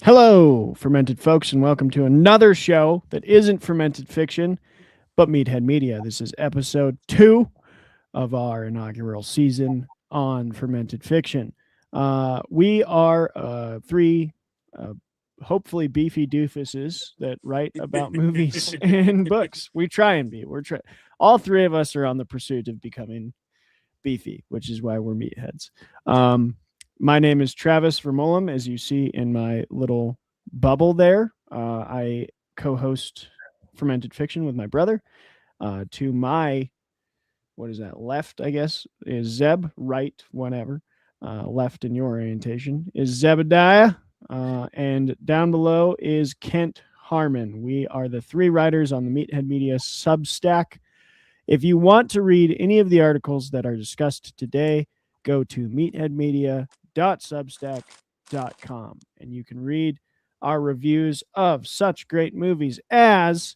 Hello, fermented folks, and welcome to another show that isn't fermented fiction, but Meathead Media. This is episode 2 of our inaugural season on fermented fiction. We are three hopefully beefy doofuses that write about movies and books. We try and be. All three of us are on the pursuit of becoming beefy, which is why we're meatheads. My name is Travis Vermolum, as you see in my little bubble there. I co-host Fermented Fiction with my brother. To my, what is that, left, I guess, is Zeb, right, whatever. Left in your orientation is Zebediah. And down below is Kent Harmon. We are the three writers on the Meathead Media Substack. If you want to read any of the articles that are discussed today, go to meatheadmedia.substack.com and you can read our reviews of such great movies as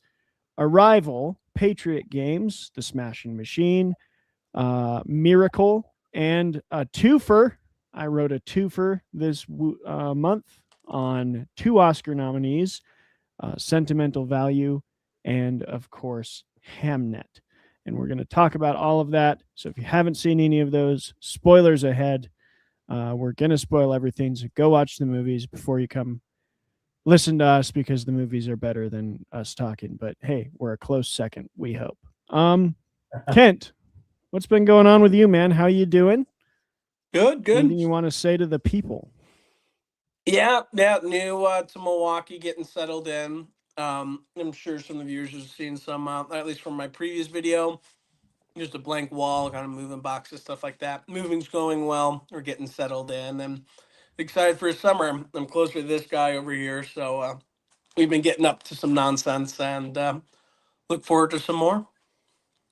Arrival, Patriot Games, The Smashing Machine, Miracle, and a twofer. I wrote a twofer this month on 2 Oscar nominees, Sentimental Value, and of course, Hamnet. And we're going to talk about all of that. So if you haven't seen any of those, spoilers ahead. We're going to spoil everything. So go watch the movies before you come listen to us, because the movies are better than us talking. But hey, we're a close second, we hope. Kent, what's been going on with you, man? How you doing? Good. Anything you want to say to the people? Yeah, new to Milwaukee, getting settled in. I'm sure some of the viewers have seen some, at least from my previous video, just a blank wall, kind of moving boxes, stuff like that. Moving's going well. We're getting settled in, and excited for summer. I'm closer to this guy over here, so we've been getting up to some nonsense, and look forward to some more.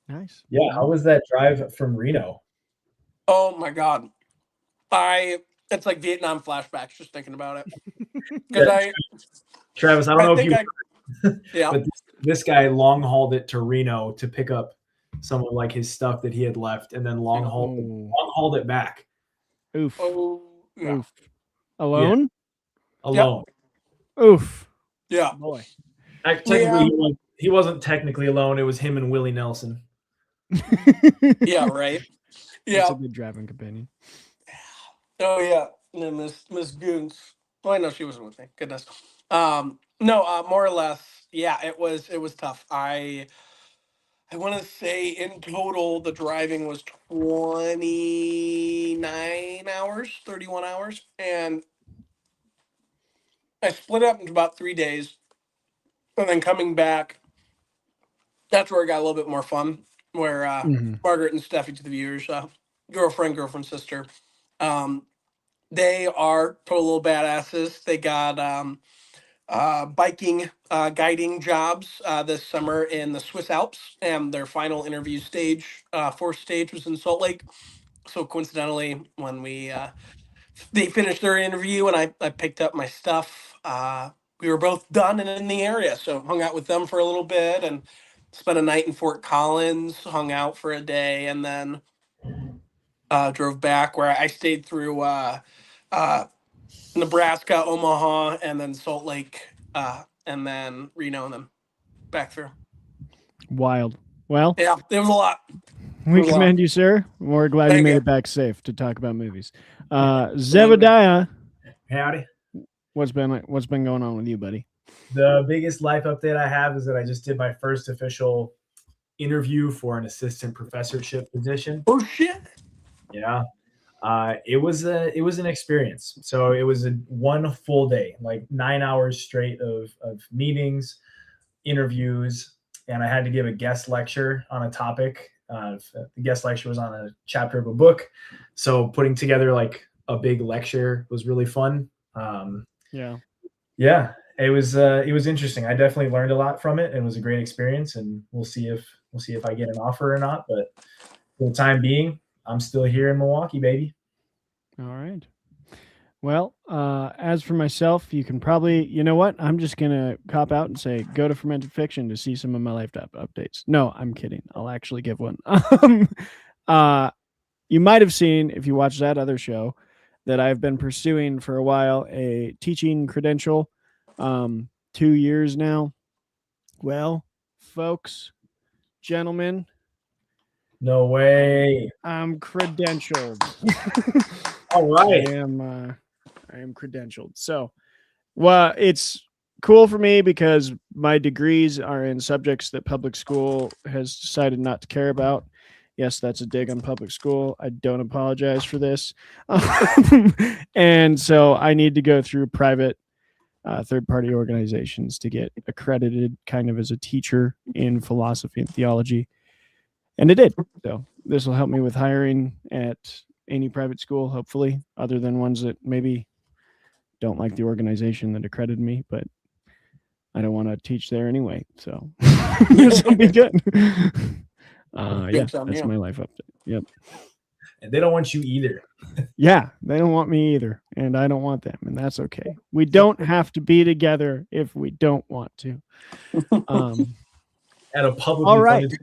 Nice. Yeah, how was that drive from Reno? Oh my God, it's like Vietnam flashbacks just thinking about it. Because Travis, I don't know if you, yeah, but this guy long hauled it to Reno to pick up some of like his stuff that he had left, and then long hauled it back. Oof. Oh, yeah. Oof. Alone? Yeah. Alone. Yep. Oof. Yeah. Boy. Technically, he wasn't technically alone. It was him and Willie Nelson. Yeah, right. Yeah. That's a good driving companion. Oh yeah, and Miss Goons. Well, I know she wasn't with me. Goodness. No, more or less. Yeah, it was tough. I want to say in total the driving was 29 hours, 31 hours, and I split it up into about 3 days, and then coming back. That's where it got a little bit more fun. Where Margaret and Steffi, to the viewers, girlfriend, sister. They are total little badasses. They got biking guiding jobs this summer in the Swiss Alps, and their final interview stage, fourth stage, was in Salt Lake. So coincidentally, when they finished their interview and I picked up my stuff, we were both done and in the area. So hung out with them for a little bit and spent a night in Fort Collins, hung out for a day, and then drove back, where I stayed through Nebraska, Omaha, and then Salt Lake, and then Reno, and then back through. Wild. Well, yeah, it was a lot. We commend you, sir. We're glad you made it back safe to talk about movies. Zebediah, howdy. What's been going on with you, buddy? The biggest life update I have is that I just did my first official interview for an assistant professorship position. Oh shit! Yeah. It was an experience. So it was one full day, like 9 hours straight of meetings, interviews, and I had to give a guest lecture on a topic. The guest lecture was on a chapter of a book. So putting together like a big lecture was really fun. Yeah, it was interesting. I definitely learned a lot from it. It was a great experience, and we'll see if I get an offer or not. But for the time being, I'm still here in Milwaukee, baby. All right. Well, as for myself, you can probably, you know what? I'm just going to cop out and say, go to Fermented Fiction to see some of my life updates. No, I'm kidding. I'll actually give one. You might have seen, if you watched that other show, that I've been pursuing for a while, a teaching credential, 2 years now. Well, folks, gentlemen, No way. I'm credentialed. All right. I am credentialed. So, well, it's cool for me because my degrees are in subjects that public school has decided not to care about. Yes, that's a dig on public school. I don't apologize for this. And so I need to go through private third-party organizations to get accredited kind of as a teacher in philosophy and theology. And it did. So this will help me with hiring at any private school, hopefully, other than ones that maybe don't like the organization that accredited me, but I don't want to teach there anyway. So this will be good. Yeah, that's my life update. Yep. And they don't want you either. Yeah, they don't want me either, and I don't want them, and that's okay. We don't have to be together if we don't want to. At a publicly all right. funded...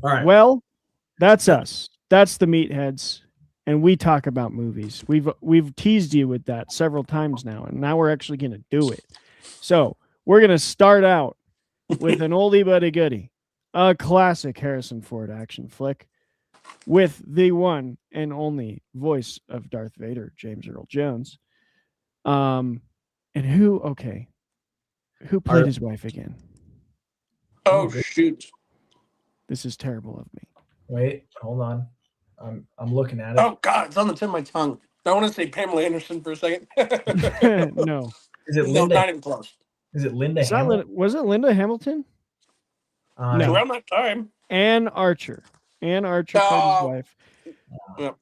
All right. Well, that's us. That's the Meatheads, and we talk about movies. We've teased you with that several times now, and now we're actually going to do it. So we're going to start out with an oldie but a goodie, a classic Harrison Ford action flick with the one and only voice of Darth Vader, James Earl Jones. And who played his wife again? Oh, shoot. This is terrible of me. Wait, hold on. I'm looking at it. Oh, God, it's on the tip of my tongue. I want to say Pamela Anderson for a second. No. Is it No, Linda? not even close. Is it Linda It's not Hamilton? was it Linda Hamilton? It's No. around that time. Anne Archer. Anne Archer played his wife. Yep.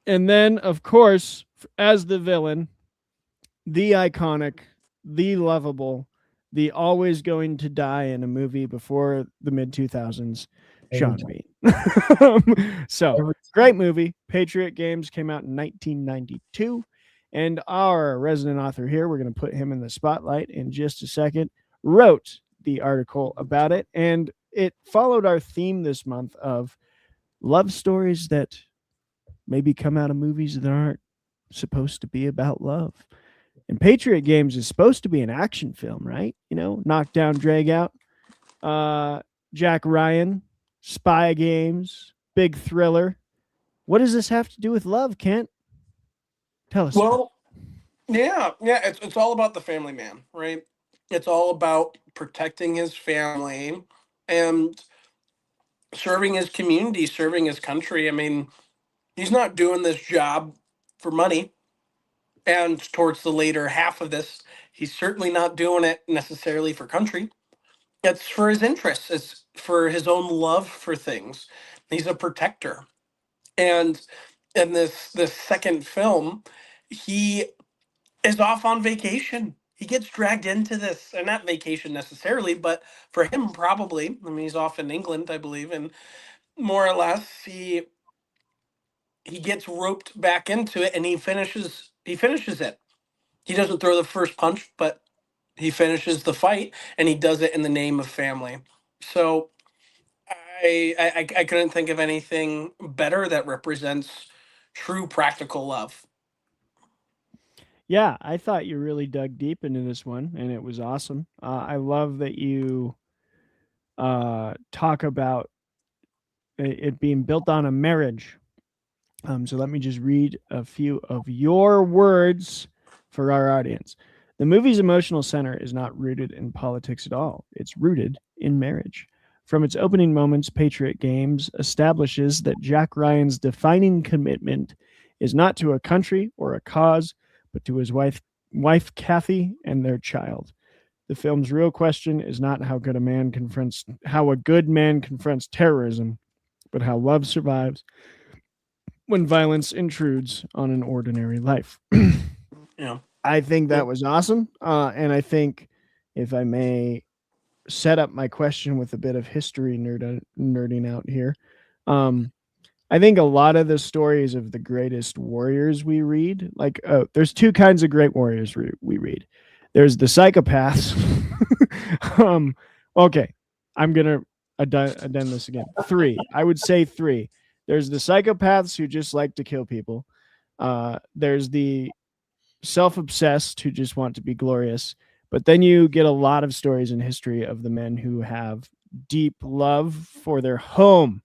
And then, of course, as the villain, the iconic, the lovable, the always going to die in a movie before the mid-2000s, Sean Bean. So, great movie. Patriot Games came out in 1992. And our resident author here, we're going to put him in the spotlight in just a second, wrote the article about it. And it followed our theme this month of love stories that maybe come out of movies that aren't supposed to be about love. And Patriot Games is supposed to be an action film, right? You know, knockdown, drag out. Jack Ryan, spy games, big thriller. What does this have to do with love, Kent? Tell us. Well, yeah, it's all about the family man, right? It's all about protecting his family and serving his community, serving his country. I mean, he's not doing this job for money. And towards the later half of this, he's certainly not doing it necessarily for country. It's for his interests. It's for his own love for things. He's a protector. And in this second film, he is off on vacation. He gets dragged into this, and not vacation necessarily, but for him probably. I mean, he's off in England, I believe, and more or less he gets roped back into it, and he finishes it. He doesn't throw the first punch, but he finishes the fight, and he does it in the name of family. So I couldn't think of anything better that represents true practical love. Yeah, I thought you really dug deep into this one, and it was awesome. I love that you talk about it being built on a marriage. So let me just read a few of your words for our audience. The movie's emotional center is not rooted in politics at all. It's rooted in marriage. From its opening moments, Patriot Games establishes that Jack Ryan's defining commitment is not to a country or a cause, but to his wife Kathy and their child. The film's real question is not how a good man confronts terrorism, but how love survives when violence intrudes on an ordinary life. Yeah. I think that was awesome. And I think, if I may set up my question with a bit of history nerding out here, I think a lot of the stories of the greatest warriors we read, like, there's two kinds of great warriors we read. There's the psychopaths. Okay, I'm going to addend this again. 3. I would say 3. There's the psychopaths who just like to kill people. There's the self-obsessed who just want to be glorious. But then you get a lot of stories in history of the men who have deep love for their home.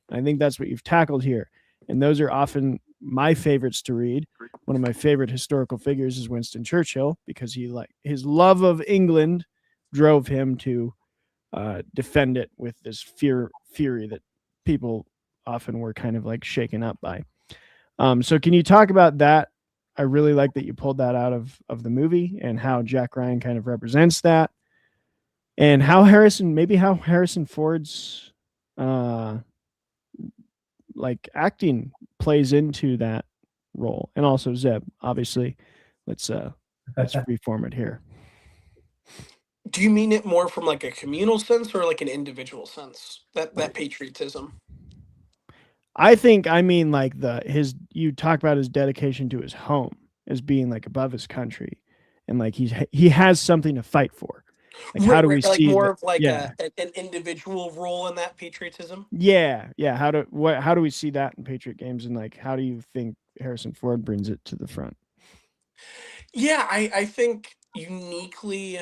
And I think that's what you've tackled here. And those are often my favorites to read. One of my favorite historical figures is Winston Churchill, because his love of England drove him to defend it with this fury that people often were kind of like shaken up by. So can you talk about that? I really like that you pulled that out of the movie and how Jack Ryan kind of represents that, and how Harrison Ford's like acting plays into that role, and also Zeb. Obviously, let's reform it here. Do you mean it more from like a communal sense or like an individual sense? That patriotism. I mean like you talk about his dedication to his home as being like above his country, and like he has something to fight for. Like how do we like see more that? of like Yeah, an individual role in that patriotism? yeah. How do we see that in Patriot games, and like how do you think Harrison Ford brings it to the front? Yeah, I think uniquely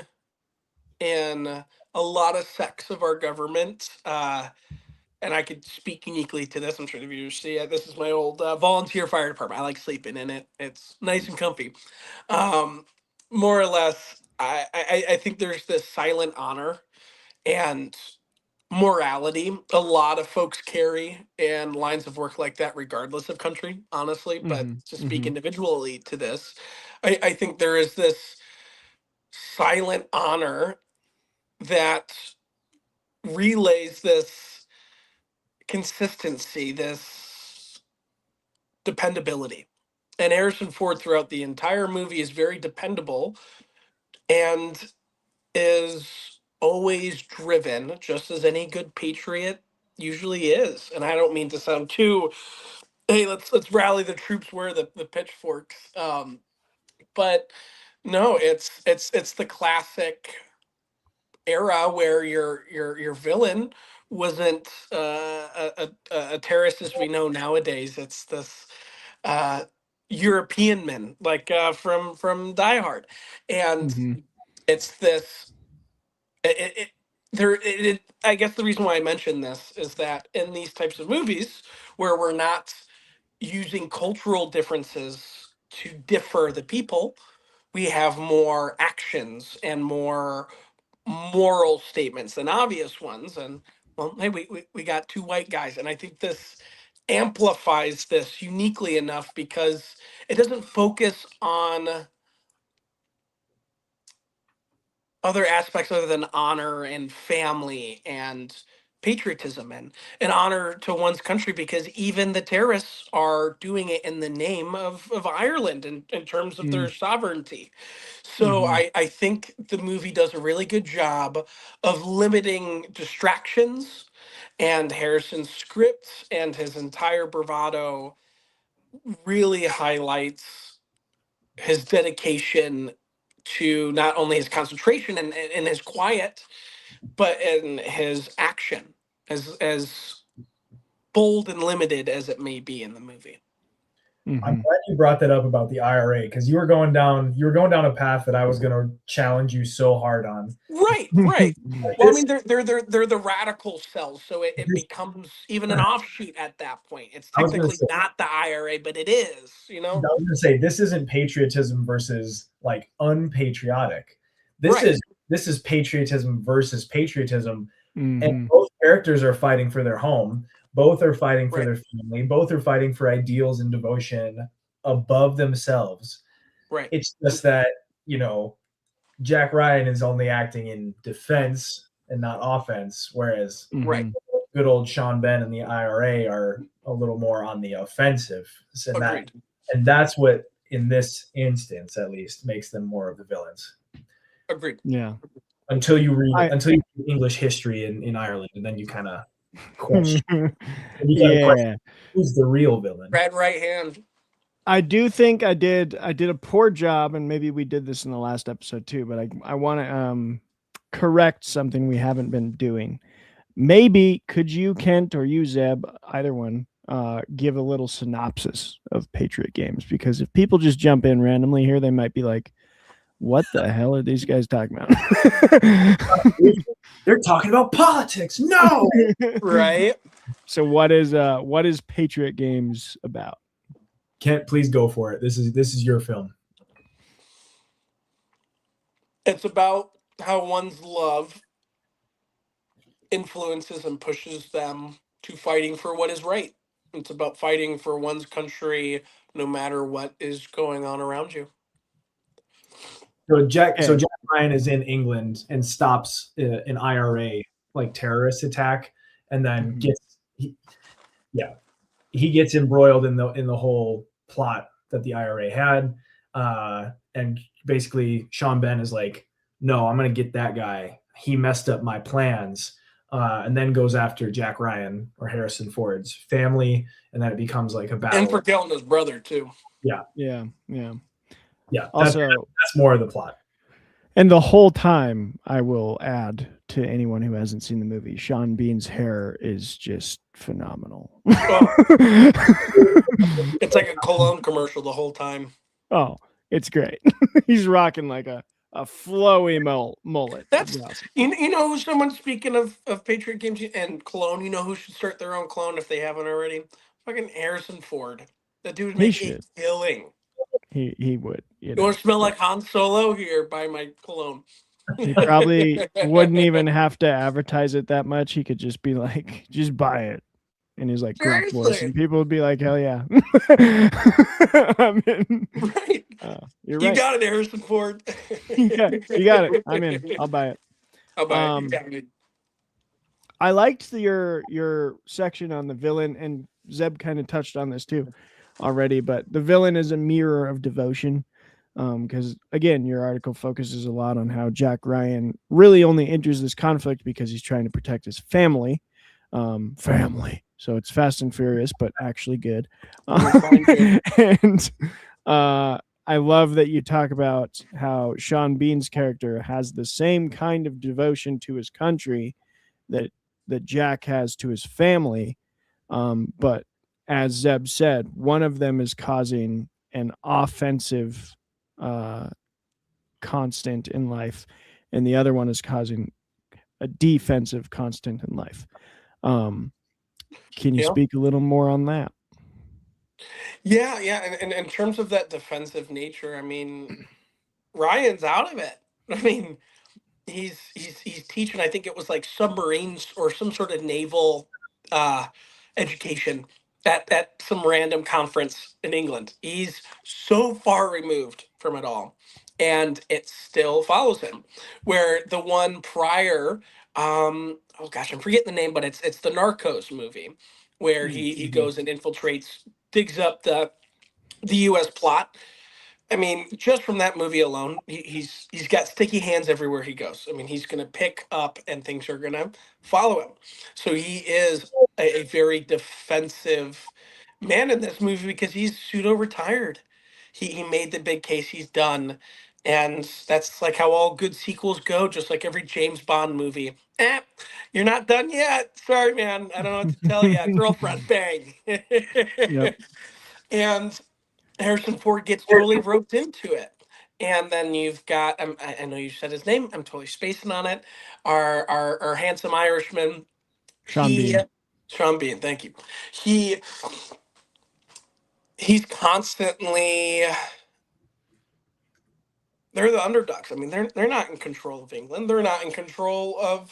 in a lot of sects of our government, and I could speak uniquely to this. I'm sure the viewers see it. This is my old volunteer fire department. I like sleeping in it. It's nice and comfy. More or less, I think there's this silent honor and morality a lot of folks carry in lines of work like that, regardless of country, honestly. But to speak individually to this, I think there is this silent honor that relays this consistency, this dependability. And Harrison Ford throughout the entire movie is very dependable and is always driven, just as any good patriot usually is. And I don't mean to sound too, hey, let's rally the troops, wear the pitchforks. But no, it's the classic era where your villain wasn't a terrorist as we know nowadays. It's this uh, European men, like from Die Hard, and it's this. It there it, I guess the reason why I mention this is that in these types of movies where we're not using cultural differences to differ the people, we have more actions and more moral statements than obvious ones. And well, hey, we got two white guys, and I think this amplifies this uniquely enough because it doesn't focus on other aspects other than honor and family and patriotism and honor to one's country, because even the terrorists are doing it in the name of Ireland in terms of their sovereignty. So I think the movie does a really good job of limiting distractions, and Harrison's script and his entire bravado really highlights his dedication to not only his concentration and his quiet, but in his action, as bold and limited as it may be in the movie. I'm glad you brought that up about the IRA, because you were going down a path that I was going to challenge you so hard on. Right. Well, I mean, they're the radical cells, so it becomes even an offshoot at that point. It's technically not the IRA, but it is. You know, I was going to say, this isn't patriotism versus like unpatriotic. This is patriotism versus patriotism, and both characters are fighting for their home. Both are fighting for their family. Both are fighting for ideals and devotion above themselves. Right. It's just that, Jack Ryan is only acting in defense and not offense, whereas good old Sean Penn and the IRA are a little more on the offensive. And that's what, in this instance at least, makes them more of the villains. Agreed. Yeah. Until you read English history in Ireland, and then you kind of question. Question who's the real villain? Red right hand. I do think I did a poor job, and maybe we did this in the last episode too, but I want to correct something we haven't been doing. Maybe could you, Kent, or you, Zeb, either one, give a little synopsis of Patriot Games, because if people just jump in randomly here, they might be like, what the hell are these guys talking about? They're talking about politics. No. Right. So what is Patriot Games about? Kent, please go for it. This is your film. It's about how one's love influences and pushes them to fighting for what is right. It's about fighting for one's country no matter what is going on around you. So Jack Okay. Ryan is in England and stops an IRA like terrorist attack, and then he gets embroiled in the whole plot that the IRA had, and basically Sean Ben is like, no, I'm gonna get that guy. He messed up my plans, and then goes after Jack Ryan or Harrison Ford's family, and then it becomes like a battle. And for killing his brother too. Yeah. Also, that's more of the plot. And the whole time, I will add to anyone who hasn't seen the movie, Sean Bean's hair is just phenomenal. It's like a cologne commercial the whole time. Oh, it's great. He's rocking like a flowy mullet. That's awesome. You know who someone, speaking of Patriot Games and cologne, you know who should start their own cologne if they haven't already? Fucking Harrison Ford. That dude makes a killing. He would. You want to smell like Han Solo? Here, buy my cologne. He probably wouldn't even have to advertise it that much. He could just be like, just buy it. And he's like, gruff voice, and people would be like, hell yeah. I'm in. Right. You're You right. got it, Harrison Ford. Yeah, you got it. I'm in. I'll buy it. I'll buy it. You got it. I liked your section on the villain, and Zeb kind of touched on this too already, but the villain is a mirror of devotion. Because again, your article focuses a lot on how Jack Ryan really only enters this conflict because he's trying to protect his family. So it's Fast and Furious, but actually good. And I love that you talk about how Sean Bean's character has the same kind of devotion to his country that Jack has to his family. But as Zeb said, one of them is causing an offensive constant in life, and the other one is causing a defensive constant in life. Can you speak a little more on that? Yeah. And in terms of that defensive nature, I mean, Ryan's out of it. I mean, he's teaching, I think it was like submarines or some sort of naval education at some random conference in England. He's so far removed from it all, and it still follows him. Where the one prior, oh gosh, I'm forgetting the name, but it's the Narcos movie where he goes and infiltrates, digs up the U.S. plot. I mean, just from that movie alone, he's got sticky hands everywhere he goes. I mean, he's going to pick up and things are going to follow him. So he is a very defensive man in this movie because he's pseudo retired. He made the big case, he's done. And that's like how all good sequels go, just like every James Bond movie. You're not done yet. Sorry, man. I don't know what to tell you. Girlfriend, bang. Yep. And Harrison Ford gets totally roped into it. And then you've got, I know you said his name, I'm totally spacing on it. Our handsome Irishman, Sean Bean, thank you. He's constantly, they're the underdogs. I mean, they're not in control of England. They're not in control of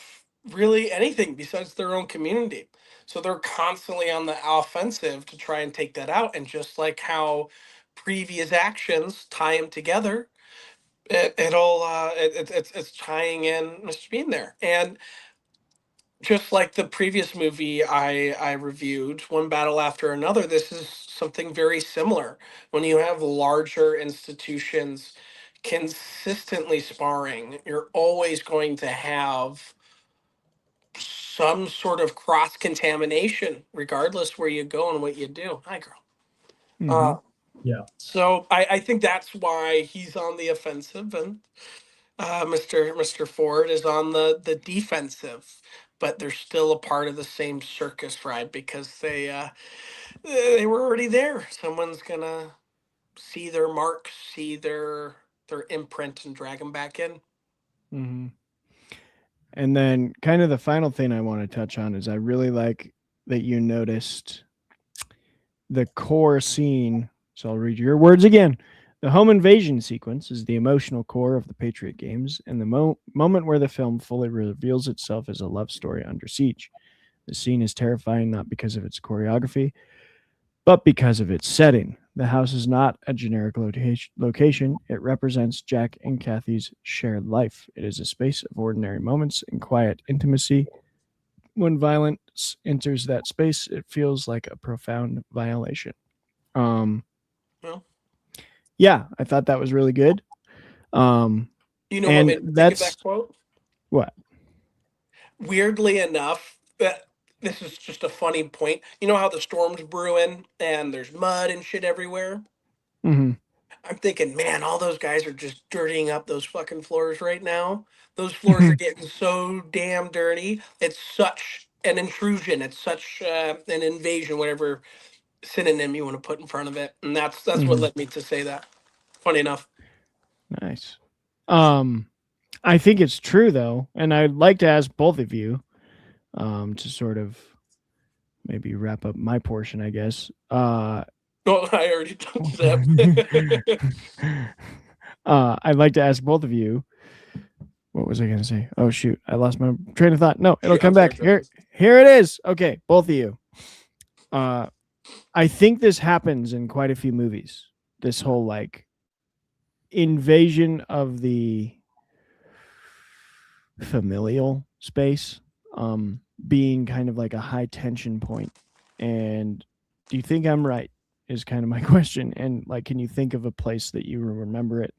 really anything besides their own community. So they're constantly on the offensive to try and take that out. And just like how previous actions tie them together, it's tying in Mr. Bean there. And just like the previous movie I reviewed, One Battle After Another, this is something very similar. When you have larger institutions consistently sparring, you're always going to have some sort of cross contamination, regardless where you go and what you do. Hi, girl. Yeah. So I think that's why he's on the offensive, and Mr. Ford is on the defensive, but they're still a part of the same circus ride because They were already there. Someone's gonna see their marks, see their imprint, and drag them back in. Mm-hmm. And then, kind of the final thing I want to touch on is I really like that you noticed the core scene. So I'll read your words again. The home invasion sequence is the emotional core of the Patriot Games and the moment where the film fully reveals itself as a love story under siege. The scene is terrifying not because of its choreography, but because of its setting. The house is not a generic location. It represents Jack and Kathy's shared life. It is a space of ordinary moments and quiet intimacy. When violence enters that space, it feels like a profound violation. Well, Yeah, I thought that was really good. you know what And made me think of that's that quote? what? Weirdly enough, that this is just a funny point. You know how the storm's brewing and there's mud and shit everywhere? Mm-hmm. I'm thinking, man, all those guys are just dirtying up those fucking floors right now. Those floors are getting so damn dirty. It's such an intrusion. It's such an invasion, whatever synonym you want to put in front of it. And that's what Mm-hmm. led me to say that. Funny enough. Nice. I think it's true though, and I'd like to ask both of you, to sort of maybe wrap up my portion, I guess. Well, I already touched that. I'd like to ask both of you. What was I going to say? Oh shoot, I lost my train of thought. No, it'll come back. Here it is. Okay, both of you. I think this happens in quite a few movies. This whole like invasion of the familial space, being kind of like a high tension point. And do you think I'm right? Is kind of my question. And like, can you think of a place that you remember it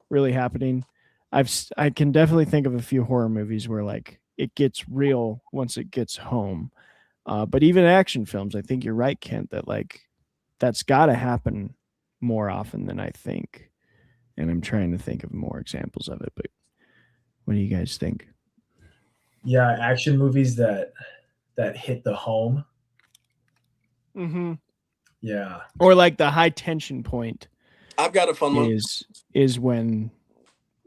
really happening? I can definitely think of a few horror movies where like it gets real once it gets home. But even action films, I think you're right, Kent, that like that's got to happen more often than I think. And I'm trying to think of more examples of it. But what do you guys think? Yeah, action movies that hit the home. Mm-hmm. Yeah. Or like the high tension point I've got a fun one. is when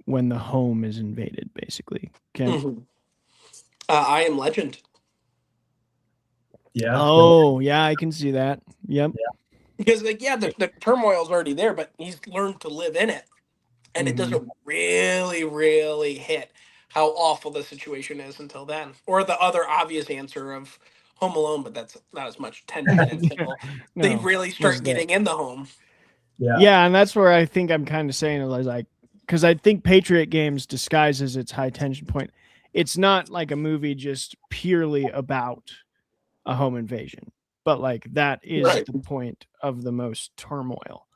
the home is invaded, basically. Kent? Mm-hmm. I Am Legend. Yeah. Oh, yeah, I can see that. Yep. Because, like, yeah, the turmoil's already there, but he's learned to live in it. And it Mhm. doesn't really, really hit how awful the situation is until then. Or the other obvious answer of Home Alone, but that's not as much tension until they No, really was start that. getting in the home. Yeah. Yeah, and that's where I think I'm kind of saying it like, because I think Patriot Games disguises its high tension point. It's not like a movie just purely about a home invasion, but like that is Right. the point of the most turmoil.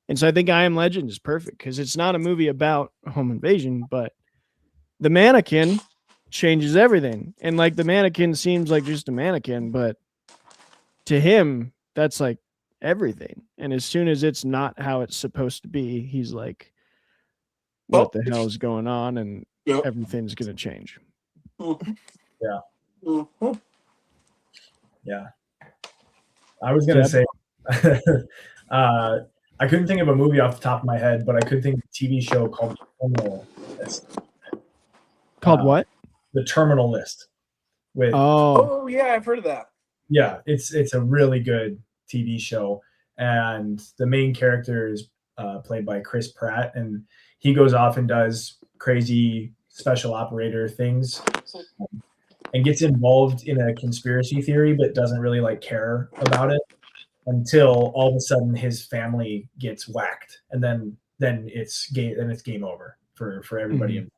And so I think I Am Legend is perfect because it's not a movie about a home invasion, but the mannequin changes everything. And like the mannequin seems like just a mannequin, but to him, that's like everything. And as soon as it's not how it's supposed to be, he's like, what Well, the hell is going on? And yeah. everything's going to change. Mm-hmm. Yeah. Mm-hmm. Yeah. I was gonna say, I couldn't think of a movie off the top of my head, but I could think of a TV show called The Terminal List. Called what? The Terminal List. With Oh, yeah, I've heard of that. yeah, it's a really good TV show, and the main character is played by Chris Pratt, and he goes off and does crazy special operator things and gets involved in a conspiracy theory, but doesn't really like care about it until all of a sudden his family gets whacked, and then it's game over for everybody Mhm. involved.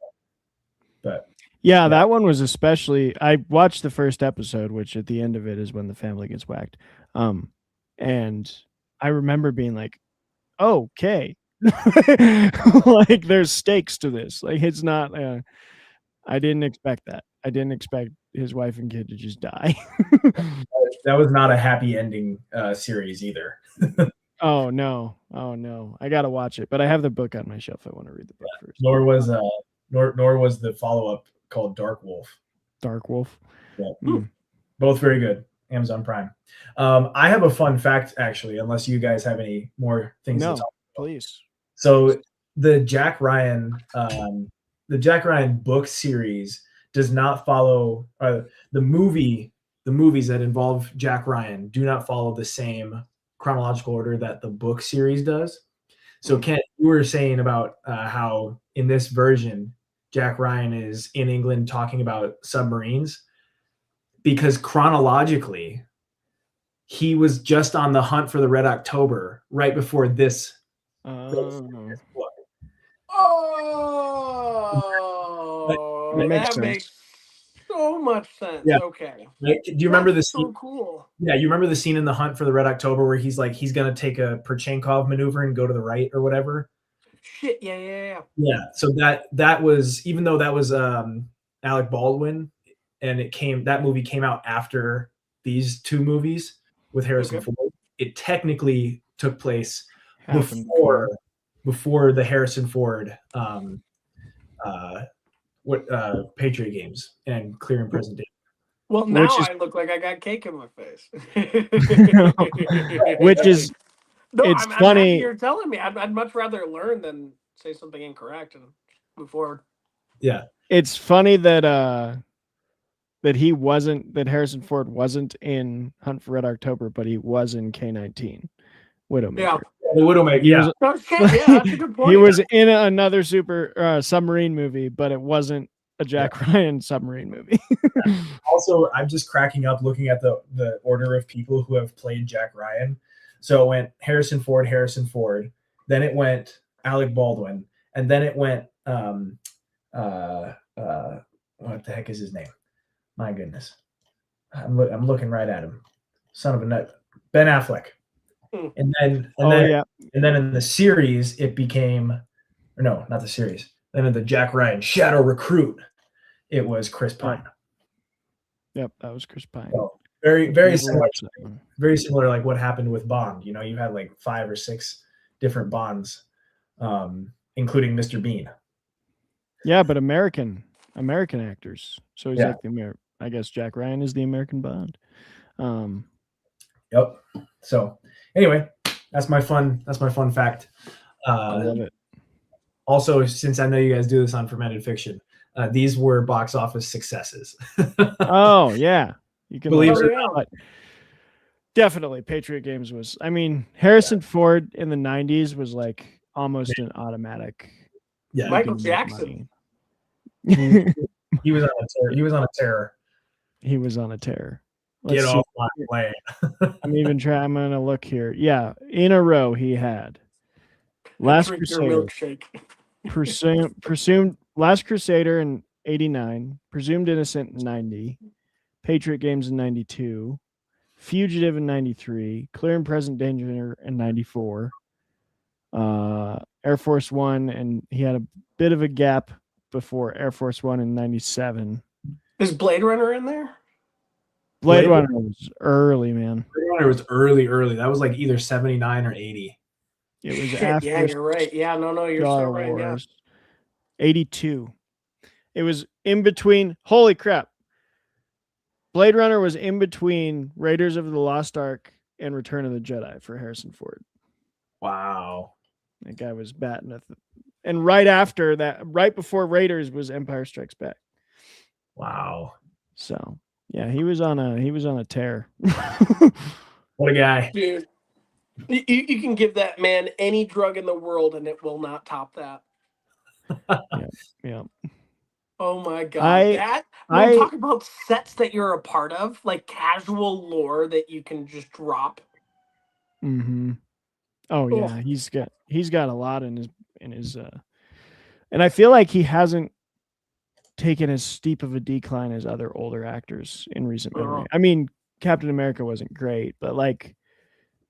But Yeah, that one was especially. I watched the first episode, which at the end of it is when the family gets whacked. And I remember being like, oh, "Okay, like there's stakes to this. Like it's not. I didn't expect that. I didn't expect his wife and kid to just die." that was not a happy ending series either. Oh no! Oh no! I gotta watch it, but I have the book on my shelf. I want to read the book first. Nor was the follow up called Dark Wolf. Dark Wolf. Yeah. Both very good. Amazon Prime. I have a fun fact, actually, unless you guys have any more things to No, talk about. please. So the Jack Ryan book series does not follow the movies that involve Jack Ryan do not follow the same chronological order that the book series does. So Kent, you were saying about how in this version Jack Ryan is in England talking about submarines because chronologically he was just on the hunt for the Red October right before this book. Oh, That makes that sense. makes so much sense. Yeah. Okay. Do you remember the That's scene? so cool. Yeah, you remember the scene in The Hunt for the Red October where he's like he's gonna take a Perchenkov maneuver and go to the right or whatever. Shit, yeah. Yeah. So that was, even though that was Alec Baldwin, and that movie came out after these two movies with Harrison Ford. It technically took place before the Harrison Ford Patriot Games and Clear and Present Danger. Well, now I look like I got cake in my face. Which is, no, it's I'm funny. happy you're telling me. I'd much rather learn than say something incorrect and move forward. Yeah, it's funny that that Harrison Ford wasn't in Hunt for Red October, but he was in K-19 Widowmaker. Yeah, the Widowmaker. Yeah, that's a good point. He was in another super submarine movie, but it wasn't a Jack Ryan submarine movie. Also, I'm just cracking up looking at the order of people who have played Jack Ryan. So it went Harrison Ford, then it went Alec Baldwin, and then it went what the heck is his name? My goodness, I'm looking right at him. Son of a nut, Ben Affleck. And then in the series it became, or no, not the series. Then in the Jack Ryan Shadow Recruit, it was Chris Pine. Yep, that was Chris Pine. So very similar. Very similar, like what happened with Bond. You know, you had like 5 or 6 different Bonds, including Mr. Bean. Yeah, but American actors. So he's like I guess Jack Ryan is the American Bond. Yep. So anyway, that's my fun fact. I love it. Also, since I know you guys do this on Fermented Fiction, these were box office successes. Oh yeah, you can believe it or not. Definitely, Patriot Games was. I mean, Harrison Ford in the '90s was like almost an automatic. Yeah, Michael Jackson. He was on a tear. He was on a tear. He was on a tear. Get off my way. I'm gonna look here. Yeah, in a row he had Last Crusader. Presumed Last Crusader in '89, Presumed Innocent in '90, Patriot Games in '92, Fugitive in '93, Clear and Present Danger in '94, Air Force One, and he had a bit of a gap before Air Force One in '97. Is Blade Runner in there? Blade Runner was early, man. Blade Runner was early. That was like either 79 or 80. It was after. Yeah, you're right. Yeah, no, you're so right. Yeah. 82. It was in between. Holy crap. Blade Runner was in between Raiders of the Lost Ark and Return of the Jedi for Harrison Ford. Wow. That guy was batting at and right after that, right before Raiders was Empire Strikes Back. Wow. So yeah, he was on a tear. What a guy. Dude. You can give that man any drug in the world and it will not top that. Yeah. Oh my god. Talk about sets that you're a part of, like casual lore that you can just drop. Mm-hmm. Oh yeah, he's got a lot in his and I feel like he hasn't taken as steep of a decline as other older actors in recent memory. I mean, Captain America wasn't great, but like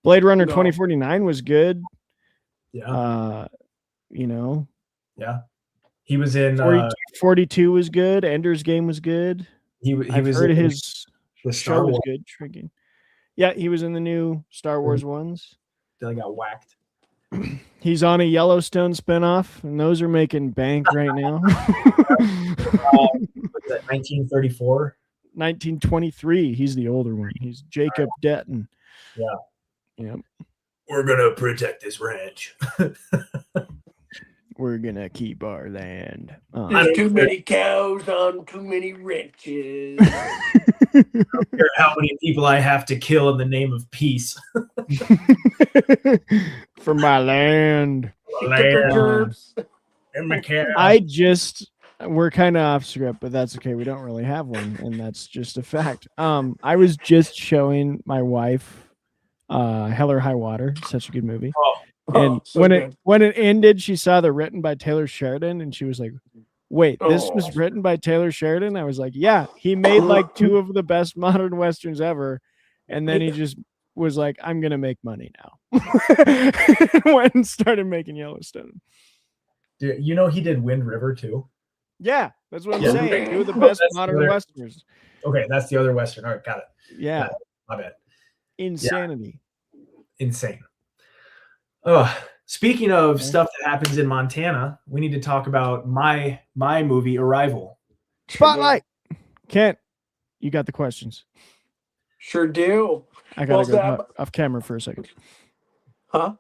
Blade Runner 2049 was good. Yeah. Yeah. He was in 42 was good. Ender's Game was good. He I've was heard in his the show Star was Wars. good. Shrinking. Yeah, he was in the new Star Wars ones. They got whacked. He's on a Yellowstone spinoff, and those are making bank right now. 1934. 1923. He's the older one. He's Jacob Denton. Yeah. Yep. We're gonna protect this ranch. We're gonna keep our land. There's too many cows on too many ranches. How many people I have to kill in the name of peace. For my land. We're kind of off script, but that's okay. We don't really have one, and that's just a fact. I was just showing my wife Hell or High Water. Such a good movie. And when it ended, she saw the written by Taylor Sheridan, and she was like, wait, this was written by Taylor Sheridan? I was like, yeah, he made like 2 of the best modern Westerns ever. And then he just was like, I'm going to make money now. Went and started making Yellowstone. Dude, you know he did Wind River too? Yeah, that's what I'm saying. 2 of the best modern Westerns. Okay, that's the other Western. All right, got it. Yeah. My bad. Insanity. Yeah. Insane. Speaking of stuff that happens in Montana, we need to talk about my movie Arrival. Spotlight. Kent, you got the questions. Sure do. I gotta go off camera for a second. Huh?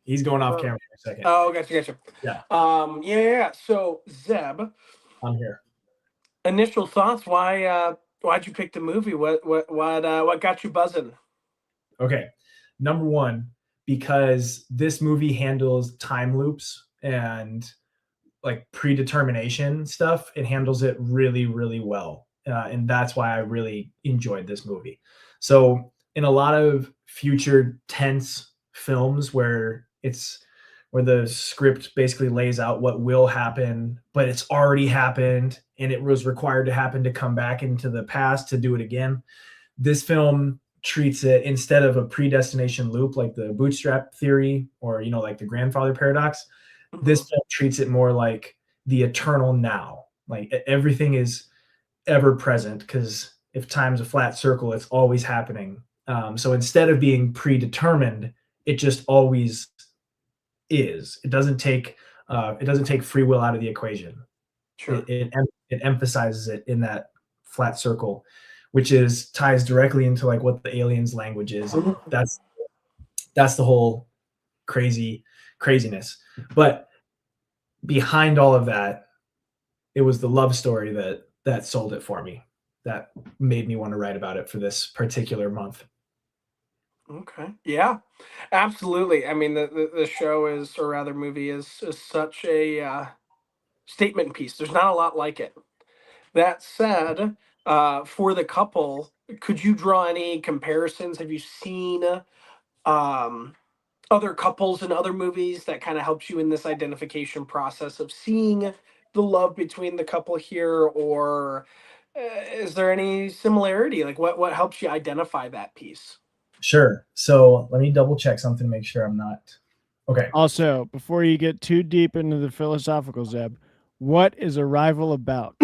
He's going off camera for a second. Oh, gotcha. Yeah. Yeah. So Zeb, I'm here. Initial thoughts? Why'd you pick the movie? What got you buzzing? Okay. Number one, because this movie handles time loops and like predetermination stuff. It handles it really, really well. And that's why I really enjoyed this movie. So in a lot of future tense films where the script basically lays out what will happen, but it's already happened and it was required to happen to come back into the past to do it again. This film treats it, instead of a predestination loop like the bootstrap theory or like the grandfather paradox, this film treats it more like the eternal now. Like everything is ever present, because if time's a flat circle, it's always happening. So instead of being predetermined, it just always is. It doesn't take free will out of the equation. Sure. It emphasizes it in that flat circle, which ties directly into like what the aliens' language is. That's the whole craziness. But behind all of that, it was the love story that sold it for me. That made me want to write about it for this particular month. Okay. Yeah, absolutely. I mean, the show is, or rather movie is such a statement piece. There's not a lot like it. That said, for the couple, could you draw any comparisons? Have you seen other couples in other movies that kind of helps you in this identification process of seeing the love between the couple here, or is there any similarity? Like what helps you identify that piece? Sure. So let me double check something to make sure I'm not. Okay. Also, before you get too deep into the philosophical, Zeb, what is Arrival about?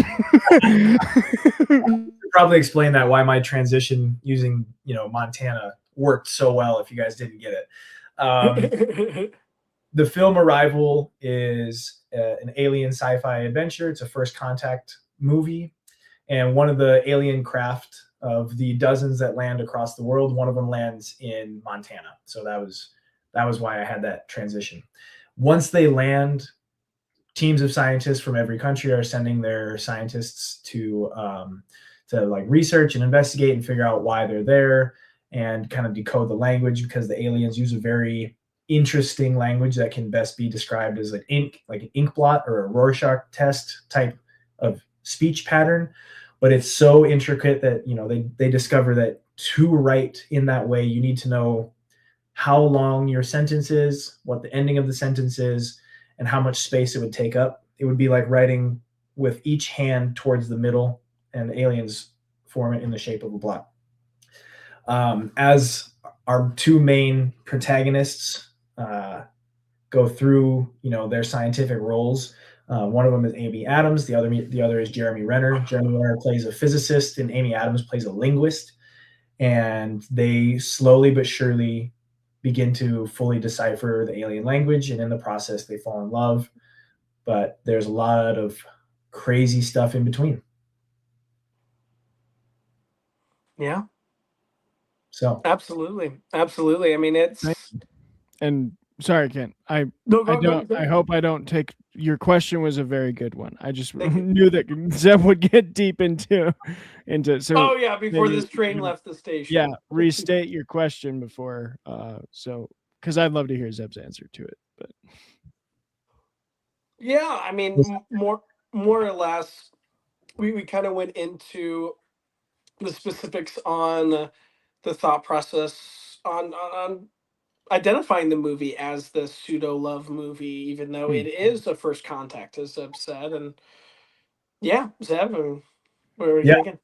Probably explain that, why my transition using Montana worked so well if you guys didn't get it. The film Arrival is an alien sci-fi adventure. It's a first contact movie, and one of the alien craft of the dozens that land across the world, one of them lands in Montana. So that was why I had that transition. Once they land, teams of scientists from every country are sending their scientists to like research and investigate and figure out why they're there and kind of decode the language, because the aliens use a very interesting language that can best be described as like an ink blot or a Rorschach test type of speech pattern. But it's so intricate that they discover that to write in that way, you need to know how long your sentence is, what the ending of the sentence is, and how much space it would take up. It would be like writing with each hand towards the middle, and aliens form it in the shape of a blot. As our 2 main protagonists go through, their scientific roles, one of them is Amy Adams. The other is Jeremy Renner. Jeremy Renner plays a physicist, and Amy Adams plays a linguist. And they slowly but surely begin to fully decipher the alien language, and in the process, they fall in love. But there's a lot of crazy stuff in between. Yeah, So absolutely. Absolutely. I mean, it's And sorry, Kent. I no, I go, go, don't. go. I hope I don't take your question. Was a very good one. I just Thank you. knew that Zeb would get deep into so Oh yeah, before maybe this train left the station. yeah, restate your question before so because I'd love to hear Zeb's answer to it. But Yeah, I mean, more or less, we kind of went into the specifics on the thought process on identifying the movie as the pseudo love movie, even though it is a first contact, as Zeb said. And yeah, Zeb, what were you yeah, thinking?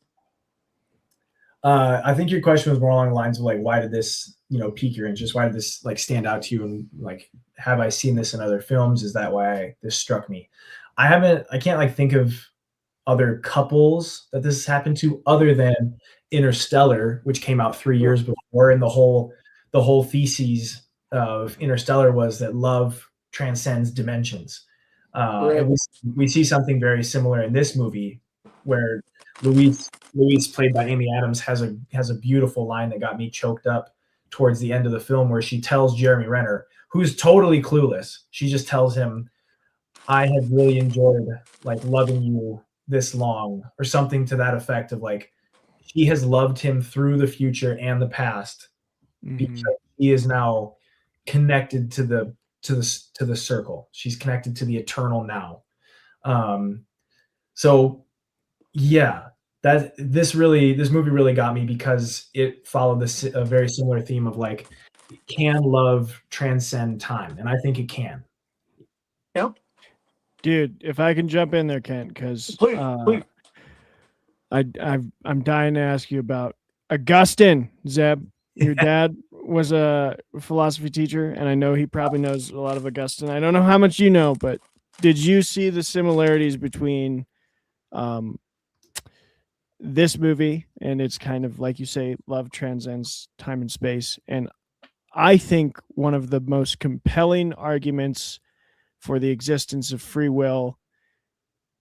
I think your question was more along the lines of like, why did this, pique your interest? Why did this like stand out to you? And like, have I seen this in other films? Is that why this struck me? I can't like think of other couples that this has happened to other than Interstellar, which came out 3 years before. And the whole thesis of Interstellar was that love transcends dimensions. And Right. we see something very similar in this movie where Louise, played by Amy Adams, has a beautiful line that got me choked up towards the end of the film, where she tells Jeremy Renner, who's totally clueless, she just tells him, "I have really enjoyed like loving you this long," or something to that effect, of like she has loved him through the future and the past because he is now connected to the circle. She's connected to the eternal now. So yeah, this movie really got me because it followed a very similar theme of like, can love transcend time? And I think it can. Yep. dude, if I can jump in there, Kent, because Please. I'm dying to ask you about Augustine. Zeb, your dad was a philosophy teacher, and I know he probably knows a lot of Augustine. I don't know how much you know, but did you see the similarities between um, this movie and it's kind of like you say, love transcends time and space? And I think one of the most compelling arguments for the existence of free will,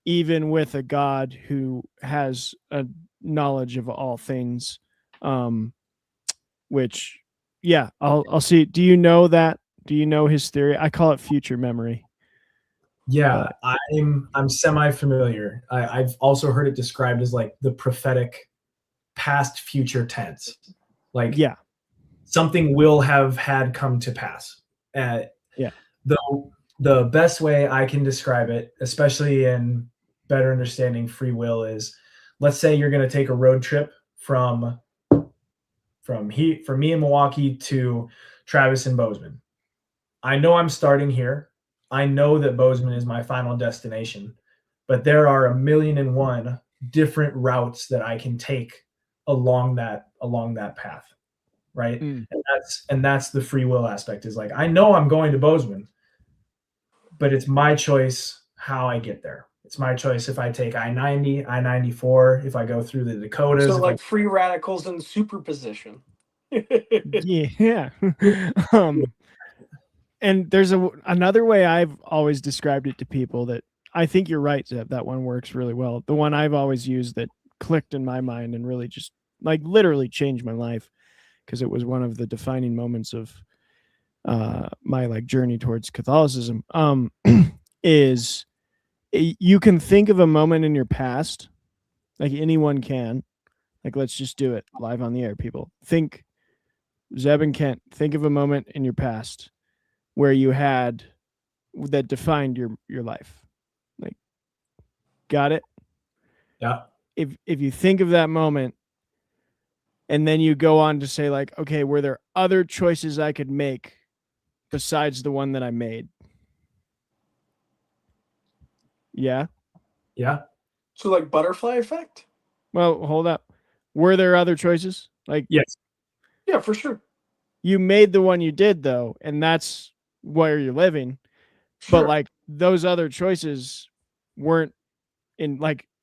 even with a God who has a knowledge of all things, um, which, yeah, I'll see. Do you know that? Do you know his theory? I call it future memory. Yeah, But I'm semi-familiar. I've also heard it described as like the prophetic past future tense. Like yeah, something will have had come to pass. Uh, yeah. the best way I can describe it, especially in better understanding free will, is, let's say you're going to take a road trip from me in Milwaukee to Travis and Bozeman. I know I'm starting here. I know that Bozeman is my final destination, but there are a million and one different routes that I can take along that path, right? Mm. And that's the free will aspect, is like, I know I'm going to Bozeman, but it's my choice how I get there. It's my choice if I take I-90, I-94, if I go through the Dakotas, So if I like free radicals and superposition. Yeah. um, and there's another way I've always described it to people that I think you're right, Zeb. That one works really well. The one I've always used that clicked in my mind and really just like literally changed my life because it was one of the defining moments of my like journey towards Catholicism. Is you can think of a moment in your past, like anyone can. Like let's just do it live on the air, people. Think, Zeb and Kent, think of a moment in your past where you had that defined your life. Like, got it? yeah, If you think of that moment and then you go on to say like, okay, were there other choices I could make besides the one that I made? Yeah. yeah, So like butterfly effect? Well, hold up. Were there other choices? Like yes, Yeah, for sure. you made the one you did though, and that's where you're living. But Sure. like those other choices weren't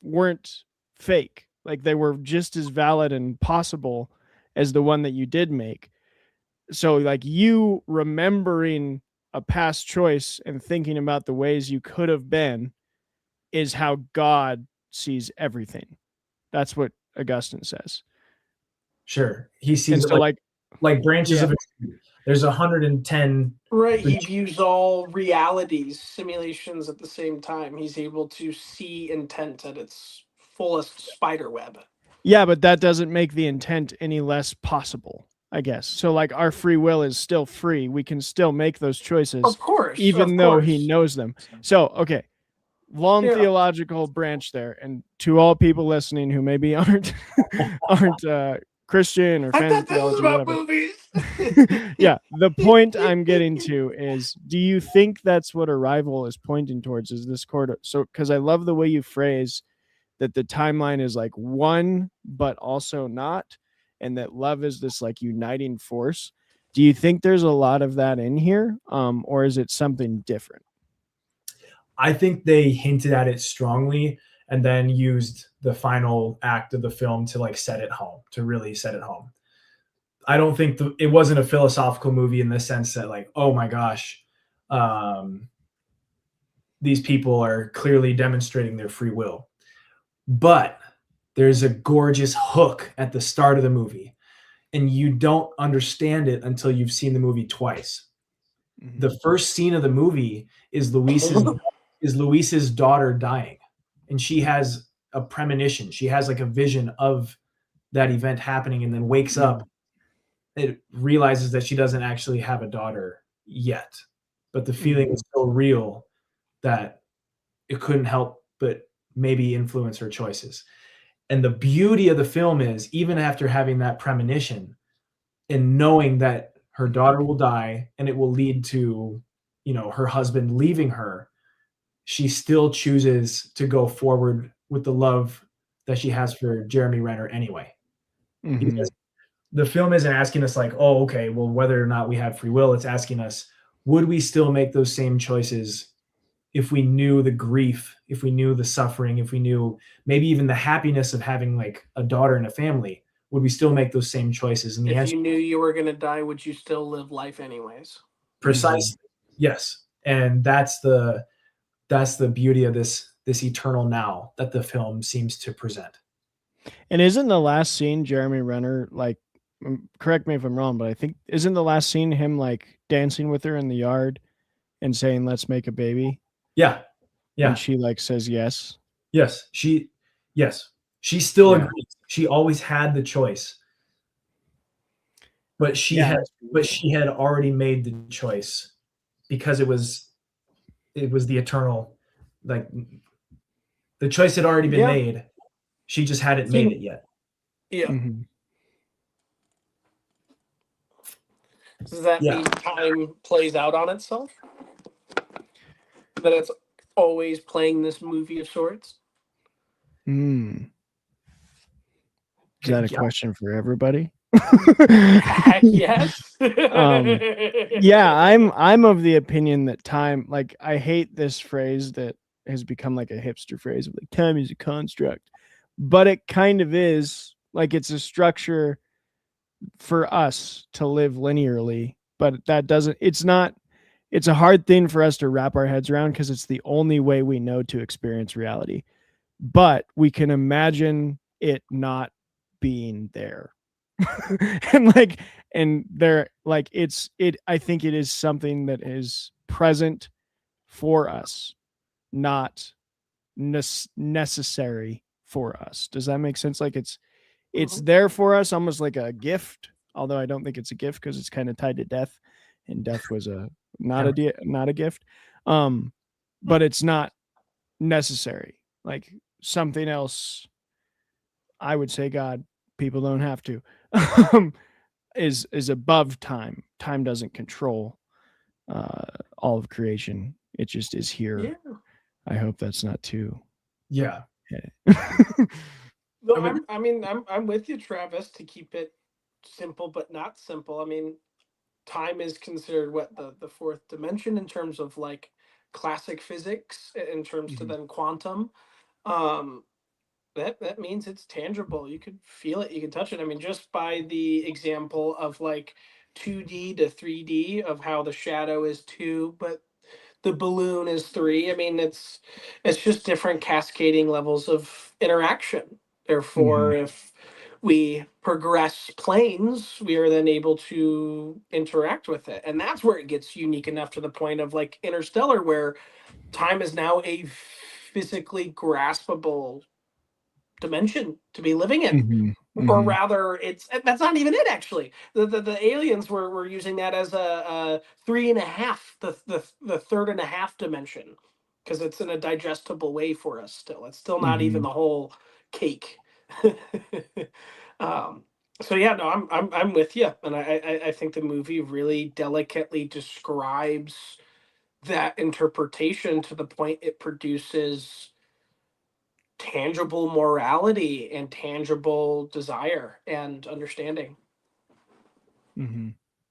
weren't fake. Like they were just as valid and possible as the one that you did make. So like you remembering a past choice and thinking about the ways you could have been is how God sees everything. That's what Augustine says. Sure. He sees And it so like branches Yeah. of a tree. There's 110. Right, he views all realities, simulations at the same time. He's able to see intent at its fullest spider web. Yeah, but that doesn't make the intent any less possible, I guess. So like our free will is still free. We can still make those choices Of course, even of though he course. knows them. So, okay. Long Yeah. theological branch there. And to all people listening who maybe aren't Christian or I fans thought of this was theology, about whatever. movies. Yeah, the point I'm getting to is, do you think that's what Arrival is pointing towards? Is this quarter? So, because I love the way you phrase that the timeline is like one, but also not, and that love is this like uniting force. Do you think there's a lot of that in here, or is it something different? I think they hinted at it strongly and then used the final act of the film to like set it home, to really set it home. I don't think it wasn't a philosophical movie in the sense that like, oh my gosh, these people are clearly demonstrating their free will. But there's a gorgeous hook at the start of the movie, and you don't understand it until you've seen the movie twice. Mm-hmm. The first scene of the movie is Luis's daughter dying, and she has a premonition. She has like a vision of that event happening, and then wakes up. It realizes that she doesn't actually have a daughter yet, but the feeling is so real that it couldn't help but maybe influence her choices. And the beauty of the film is, even after having that premonition and knowing that her daughter will die and it will lead to, her husband leaving her, she still chooses to go forward with the love that she has for Jeremy Renner anyway. Mm-hmm. Because the film isn't asking us like, oh, okay, well, whether or not we have free will. It's asking us, would we still make those same choices if we knew the grief, if we knew the suffering, if we knew maybe even the happiness of having like a daughter and a family? Would we still make those same choices? And the If answer, you knew you were going to die, would you still live life anyways? precisely, yes. And that's the beauty of this eternal now that the film seems to present. And isn't the last scene Jeremy Renner, like, correct me if I'm wrong, but I think isn't the last scene him like dancing with her in the yard and saying, "Let's make a baby"? Yeah. And she like says yes. Yes. She still agrees. She always had the choice. But she had already made the choice because it was the eternal, like the choice had already been made. She just hadn't made it yet. Yeah. Mm-hmm. Does that mean time plays out on itself? That it's always playing this movie of sorts? Is that a question for everybody? Heck yes. Yeah, I'm of the opinion that time, like, I hate this phrase that has become like a hipster phrase of like time is a construct, but it kind of is. Like, it's a structure for us to live linearly, but that doesn't, it's a hard thing for us to wrap our heads around because it's the only way we know to experience reality. But we can imagine it not being there. and there, like, I think it is something that is present for us, not necessary for us. Does that make sense? Like, it's there for us, almost like a gift, although I don't think it's a gift because it's kind of tied to death, and death was not a gift. But it's not necessary. Like, something else, I would say, God, people don't have to, is above time. Time doesn't control all of creation. It just is here. Yeah. I hope that's not too. Yeah. No, I'm with you, Travis, to keep it simple but not simple. I mean, time is considered what the fourth dimension in terms of like classic physics, in terms to then quantum. That means it's tangible. You could feel it, you can touch it. I mean, just by the example of like 2D to 3D of how the shadow is 2, but the balloon is 3. I mean, it's just different cascading levels of interaction. Therefore, if we progress planes, we are then able to interact with it. And that's where it gets unique enough to the point of like Interstellar, where time is now a physically graspable dimension to be living in. Or rather, that's not even it. Actually, the aliens were using that as a 3.5, the third and a half dimension, because it's in a digestible way for us. Still, it's still not even the whole cake. So yeah, no, I'm with you, and I think the movie really delicately describes that interpretation to the point it produces tangible morality and tangible desire and understanding.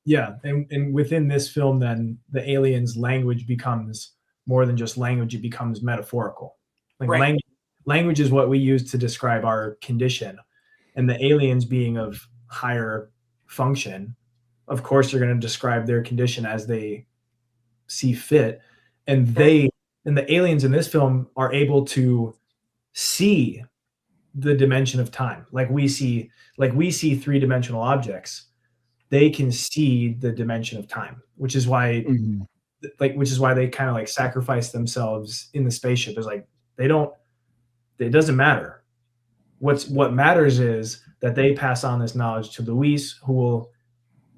Yeah, and within this film, then the aliens' language becomes more than just language; it becomes metaphorical. Like Right. language is what we use to describe our condition, and the aliens being of higher function, of course, they're going to describe their condition as they see fit, and the aliens in this film are able to see the dimension of time, like we see three-dimensional objects. They can see the dimension of time, which is why they kind of like sacrifice themselves in the spaceship. Is like they don't. It doesn't matter. What matters is that they pass on this knowledge to Luis, who will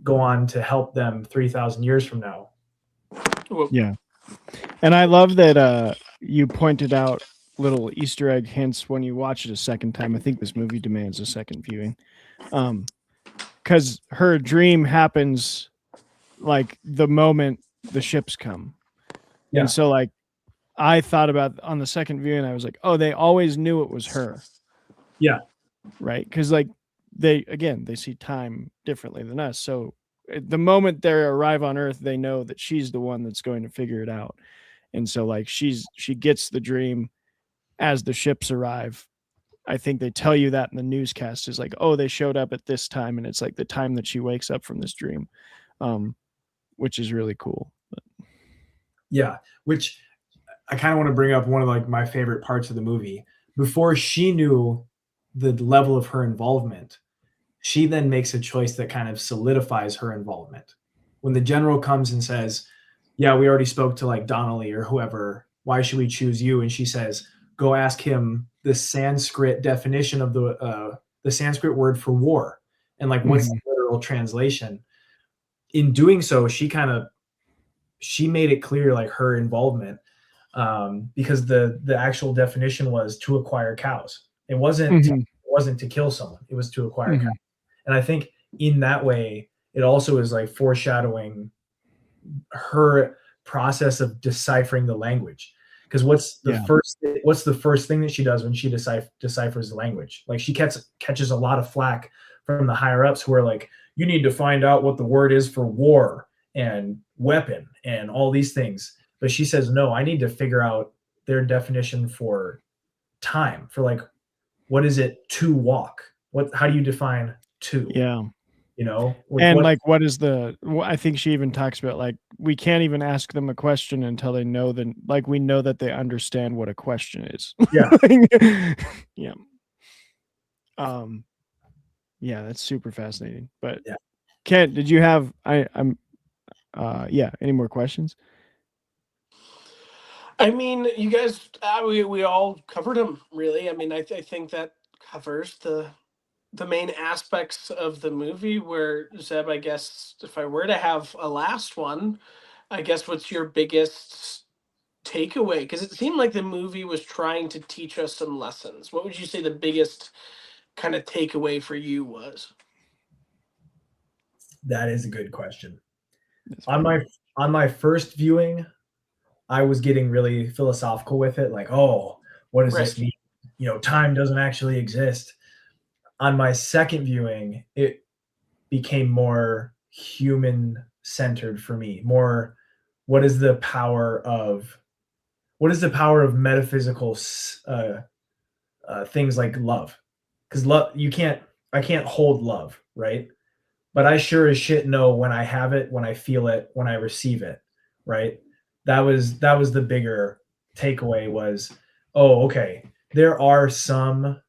go on to help them 3,000 years from now. Yeah, and I love that you pointed out little Easter egg hints when you watch it a second time. I think this movie demands a second viewing, because her dream happens like the moment the ships come. Yeah. And so like I thought about on the second viewing, I was like, oh, they always knew it was her. Yeah. Right. Because like they see time differently than us. So the moment they arrive on Earth, they know that she's the one that's going to figure it out. And so like she gets the dream as the ships arrive. I think they tell you that in the newscast is like, oh, they showed up at this time, and it's like the time that she wakes up from this dream, which is really cool. Yeah, which I kind of want to bring up one of like my favorite parts of the movie. Before she knew the level of her involvement, she then makes a choice that kind of solidifies her involvement. When the general comes and says, yeah, we already spoke to like Donnelly or whoever, why should we choose you? And she says, go ask him the Sanskrit definition of the Sanskrit word for war, and like what's the literal translation. In doing so, she made it clear like her involvement, because the actual definition was to acquire cows. It wasn't to kill someone. It was to acquire cows. And I think in that way, it also is like foreshadowing her process of deciphering the language. Because what's the first thing that she does when she deciphers the language? Like she catches a lot of flack from the higher ups who are like, you need to find out what the word is for war and weapon and all these things. But she says, no, I need to figure out their definition for time, for like, what is it to walk? How do you define to? Yeah. You know? And like, what is I think she even talks about like, we can't even ask them a question until they know that, like, we know that they understand what a question is. Yeah. Yeah. Yeah, that's super fascinating. But yeah. Kent, did you have, any more questions? I mean, you guys, we all covered them, really. I mean, I think that covers the main aspects of the movie. Where, Zeb, I guess if I were to have a last one, I guess what's your biggest takeaway? Because it seemed like the movie was trying to teach us some lessons. What would you say the biggest kind of takeaway for you was? That is a good question. On my first viewing, I was getting really philosophical with it, like, oh, what does this mean? You know, time doesn't actually exist. On my second viewing, it became more human-centered for me. More, what is the power of metaphysical things like love? Because love, I can't hold love, right? But I sure as shit know when I have it, when I feel it, when I receive it, right? That was the bigger takeaway was, oh, okay, there are some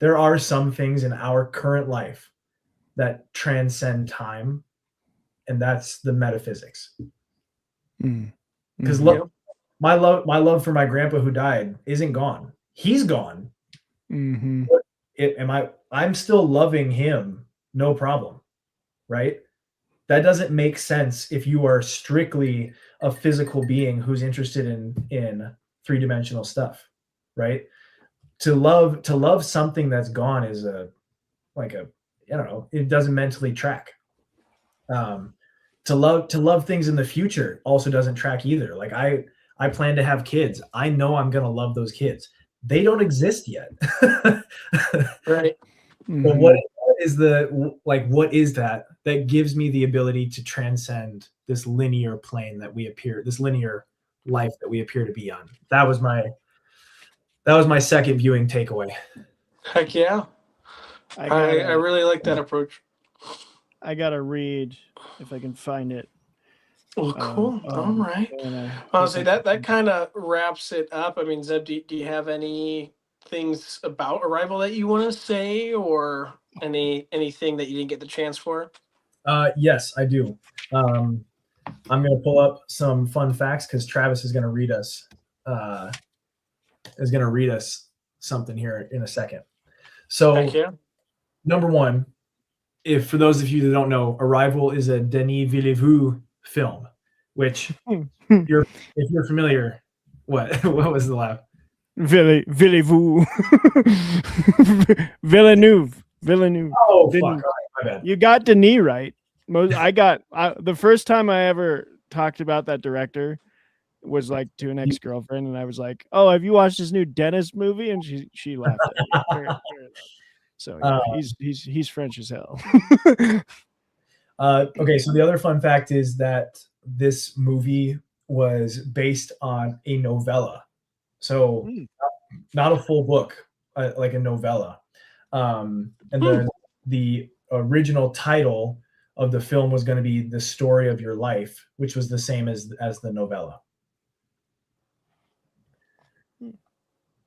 there are some things in our current life that transcend time, and that's the metaphysics. Because Mhm. my love for my grandpa who died isn't gone. He's gone. Mhm. I'm still loving him, no problem, right? That doesn't make sense if you are strictly a physical being who's interested in three-dimensional stuff, right? To love something that's gone is I don't know, it doesn't mentally track. To love things in the future also doesn't track either. Like I plan to have kids. I know I'm gonna love those kids. They don't exist yet. Right. But what is what is that gives me the ability to transcend this linear plane this linear life that we appear to be on? That was my second viewing takeaway. Heck yeah. I really like that approach. I gotta read if I can find it. Well, cool. All right. And Honestly, that kind of wraps it up. I mean, Zeb, do you have any things about Arrival that you want to say, or anything that you didn't get the chance for? Yes, I do. I'm going to pull up some fun facts because Travis is going to read us something here in a second. So, Heck yeah. number one, if for those of you that don't know, Arrival is a Denis Villeneuve film, which if you're familiar, what was the laugh? Villeneuve. Villeneuve. Oh, Villeneuve. fuck! My bad. You got Denis right. The first time I ever talked about that director was like to an ex-girlfriend, and I was like, "Oh, have you watched this new Dennis movie?" And she laughed at me. So yeah, he's French as hell. Okay, so the other fun fact is that this movie was based on a novella, so not a full book, like a novella. And the original title of the film was going to be "The Story of Your Life," which was the same as the novella.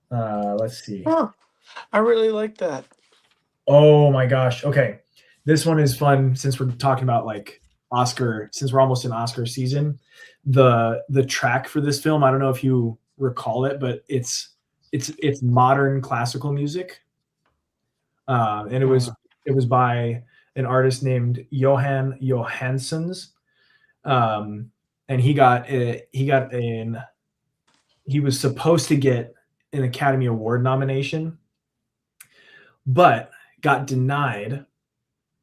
Let's see. Huh. I really like that. Oh my gosh. Okay. This one is fun since we're talking about like Oscar, since we're almost in Oscar season. The track for this film, I don't know if you recall it, but it's modern classical music. And it was by an artist named Johan Johanssons. And he was supposed to get an Academy Award nomination, but got denied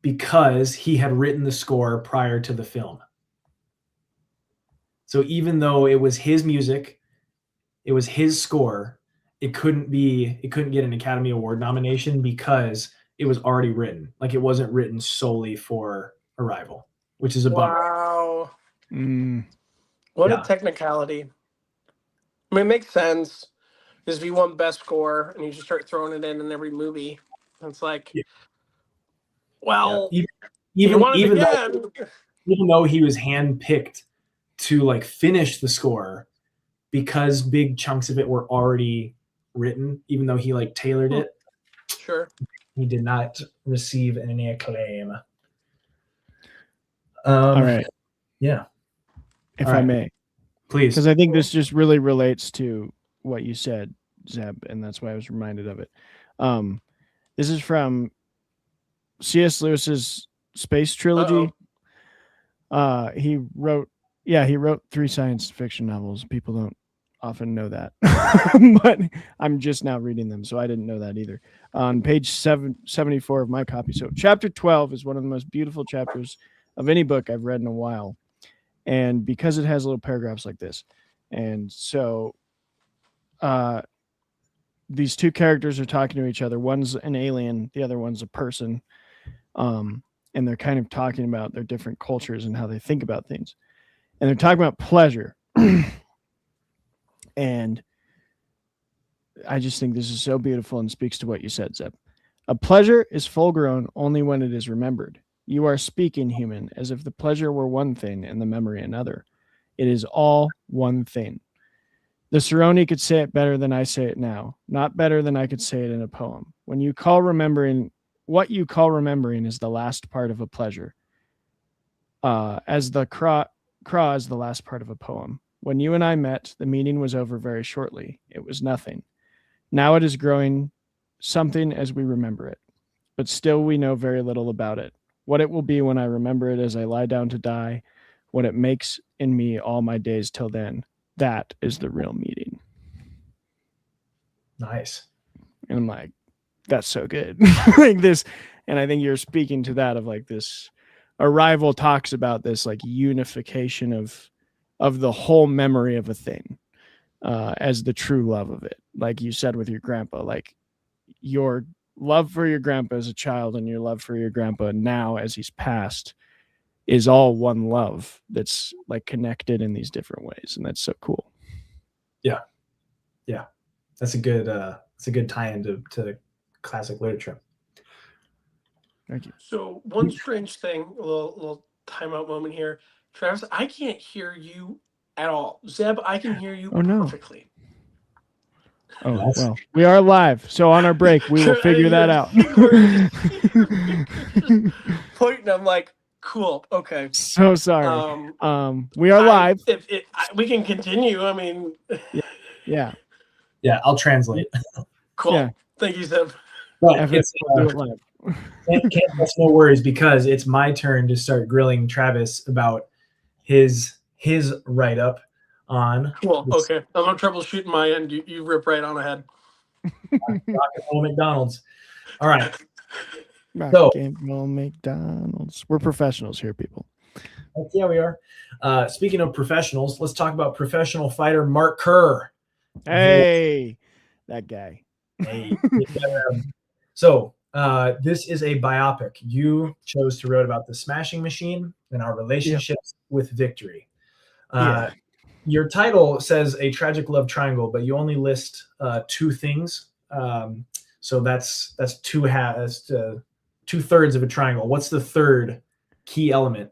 because he had written the score prior to the film. So even though it was his music, it was his score, it couldn't get an Academy Award nomination because it was already written. Like it wasn't written solely for Arrival, which is a bummer. Wow. What a technicality. I mean, it makes sense. Because if you want best score and you just start throwing it in every movie, it's like, well, even though he was handpicked to like finish the score, because big chunks of it were already written, even though he like tailored it. Sure. He did not receive any acclaim. All right. Yeah. If I may. Please. Because I think this just really relates to what you said, Zeb, and that's why I was reminded of it. This is from C.S. Lewis's Space Trilogy. He wrote 3 science fiction novels. People don't often know that, but I'm just now reading them, so I didn't know that either. On page 774 of my copy. So chapter 12 is one of the most beautiful chapters of any book I've read in a while. And because it has little paragraphs like this. And so these two characters are talking to each other. One's an alien, the other one's a person. And they're kind of talking about their different cultures and how they think about things. And they're talking about pleasure. And I just think this is so beautiful and speaks to what you said, Zeb. A pleasure is full grown only when it is remembered. You are speaking, human, as if the pleasure were one thing and the memory another. It is all one thing. The Cerrone could say it better than I say it now, not better than I could say it in a poem. What you call remembering is the last part of a pleasure. As the craw is the last part of a poem. When you and I met, the meeting was over very shortly. It was nothing. Now it is growing something as we remember it, but still we know very little about it. What it will be when I remember it as I lie down to die, what it makes in me all my days till then, that is the real meeting. Nice. And I'm like, that's so good. Like this, and I think you're speaking to that of like this. Arrival talks about this like unification of the whole memory of a thing as the true love of it. Like you said with your grandpa, like your love for your grandpa as a child and your love for your grandpa now as he's passed is all one love that's like connected in these different ways, and that's so cool. Yeah, that's a good tie-in to classic literature. Thank you. So one strange thing, a little timeout moment here. Travis, I can't hear you at all. Zeb, I can hear you perfectly. Oh, well, we are live. So on our break, we will figure that out. Pointing, I'm like, cool. Okay. So sorry. We are live. We can continue. I mean, yeah. I'll translate. Cool. Yeah. Thank you, Zeb. But do it live. Can't no worries, because it's my turn to start grilling Travis about his write-up on. Cool. Okay. I'm not troubleshooting my end. You rip right on ahead. Rock and roll McDonald's. All right. Rock and roll McDonald's. We're professionals here, people. Yeah, we are. Speaking of professionals, let's talk about professional fighter Mark Kerr. Hey, that guy. Hey. So this is a biopic. You chose to write about the Smashing Machine and our relationships with victory. Your title says a tragic love triangle, but you only list two things. So that's two-thirds of a triangle. What's the third key element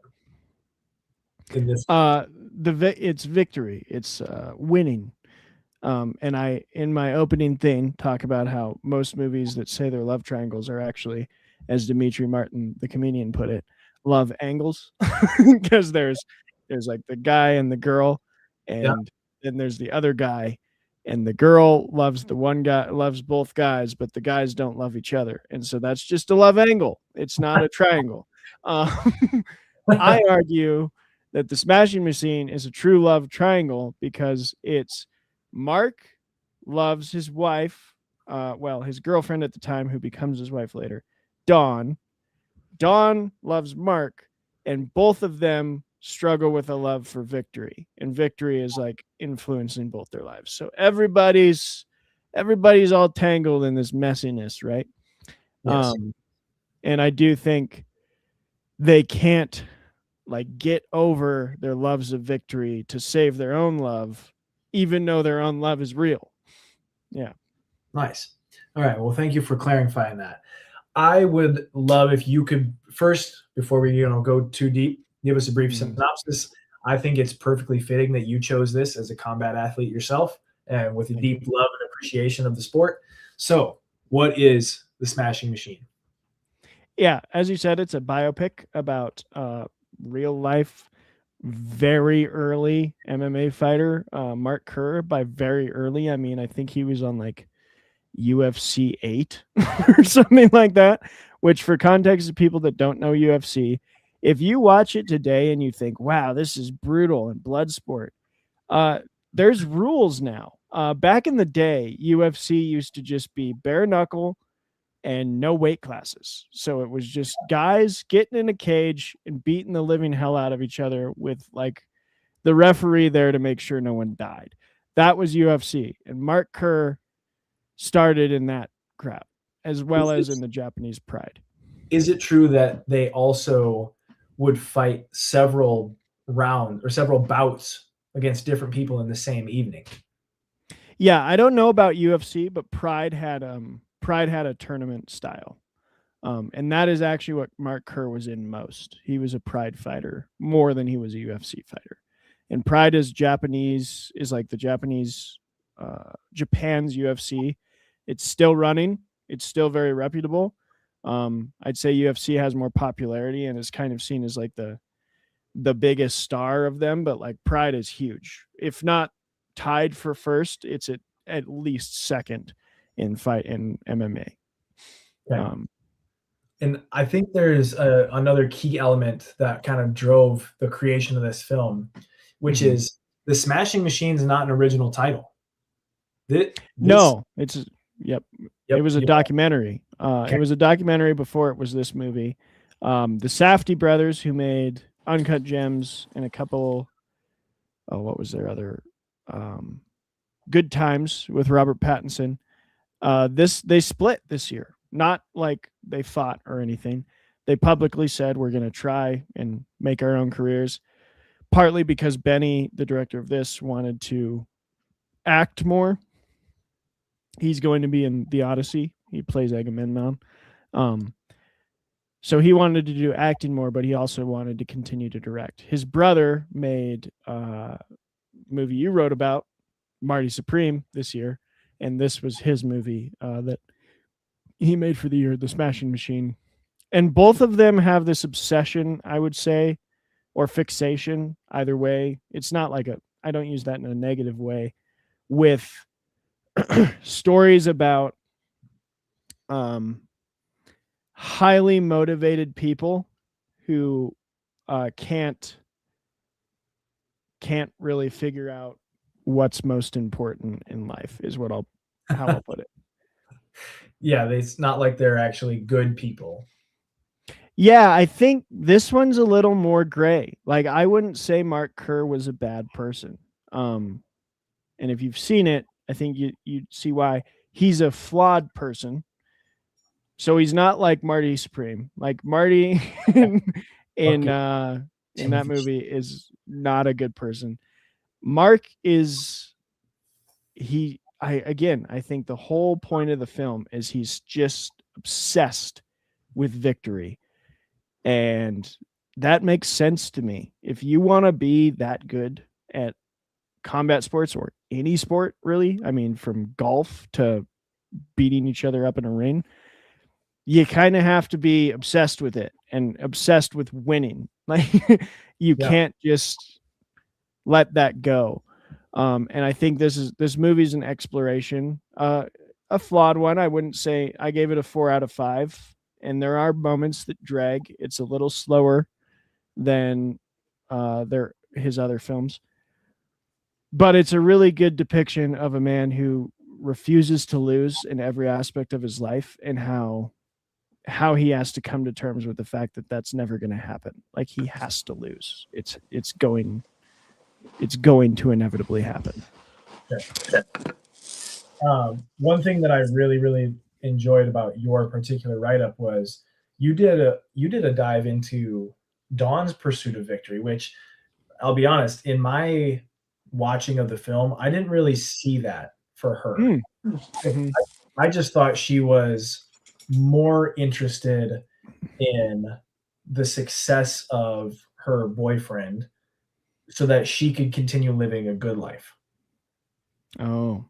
in this? It's victory. It's winning. And I, in my opening thing, talk about how most movies that say they're love triangles are actually, as Dimitri Martin, the comedian, put it, love angles, because there's like the guy and the girl, and then there's the other guy, and the girl loves the one guy, loves both guys, but the guys don't love each other, and so that's just a love angle. It's not a triangle. I argue that the Smashing Machine is a true love triangle because it's Mark loves his wife, his girlfriend at the time, who becomes his wife later, Dawn. Dawn loves Mark, and both of them struggle with a love for victory, and victory is like influencing both their lives. So everybody's all tangled in this messiness, right? Yes. And I do think they can't like get over their loves of victory to save their own love, even though their own love is real. Yeah. Nice. All right. Well, thank you for clarifying that. I would love if you could first, before we go too deep, give us a brief synopsis. I think it's perfectly fitting that you chose this as a combat athlete yourself and with a deep love and appreciation of the sport. So what is the Smashing Machine? Yeah, as you said, it's a biopic about real life, very early MMA fighter, Mark Kerr. By very early, I mean, I think he was on like UFC 8 or something like that, which for context of people that don't know UFC, if you watch it today and you think, wow, this is brutal and blood sport, there's rules now. Back in the day, UFC used to just be bare knuckle and no weight classes. So it was just guys getting in a cage and beating the living hell out of each other with like the referee there to make sure no one died. That was UFC. And Mark Kerr started in that crap, as well as in the Japanese Pride. Is it true that they also would fight several rounds or several bouts against different people in the same evening? Yeah, I don't know about UFC, but Pride had a tournament style. And that is actually what Mark Kerr was in most. He was a Pride fighter more than he was a UFC fighter. And Pride is like the Japanese Japan's UFC. It's still running. It's still very reputable. I'd say UFC has more popularity and is kind of seen as like the biggest star of them, but like Pride is huge. If not tied for first, it's at least second in fight in MMA. Okay. And I think there's another key element that kind of drove the creation of this film, which is the Smashing Machines is not an original title. No, it's Yep, it was a documentary. Okay. It was a documentary before it was this movie. The Safdie brothers, who made Uncut Gems and a couple, what was their other, Good Times with Robert Pattinson. They split this year. Not like they fought or anything. They publicly said we're going to try and make our own careers. Partly because Benny, the director of this, wanted to act more. He's going to be in The Odyssey. He plays Agamemnon. So he wanted to do acting more, but he also wanted to continue to direct. His brother made a movie you wrote about, Marty Supreme, this year, and this was his movie that he made for the year, The Smashing Machine. And both of them have this obsession, I would say, or fixation, either way. It's not like I don't use that in a negative way, with stories about highly motivated people who can't really figure out what's most important in life, is how I'll put it. Yeah, it's not like they're actually good people. Yeah, I think this one's a little more gray. Like, I wouldn't say Mark Kerr was a bad person. And if you've seen it, I think you'd see why. He's a flawed person. So he's not like Marty Supreme. Like Marty in that movie is not a good person. Mark is I think the whole point of the film is he's just obsessed with victory. And that makes sense to me. If you want to be that good at combat sports, or any sport really, I mean, from golf to beating each other up in a ring, you kind of have to be obsessed with it and obsessed with winning. Like, you can't just let that go. And I think this movie's an exploration, a flawed one. I wouldn't say. I gave it a 4 out of 5. And there are moments that drag. It's a little slower than his other films. But it's a really good depiction of a man who refuses to lose in every aspect of his life, and how he has to come to terms with the fact that that's never going to happen. Like, he has to lose. It's going to inevitably happen. Okay. One thing that I really, really enjoyed about your particular write-up was you did a dive into Dawn's pursuit of victory, which, I'll be honest, in my watching of the film, I didn't really see that for her. Mm-hmm. I just thought she was more interested in the success of her boyfriend so that she could continue living a good life. Oh,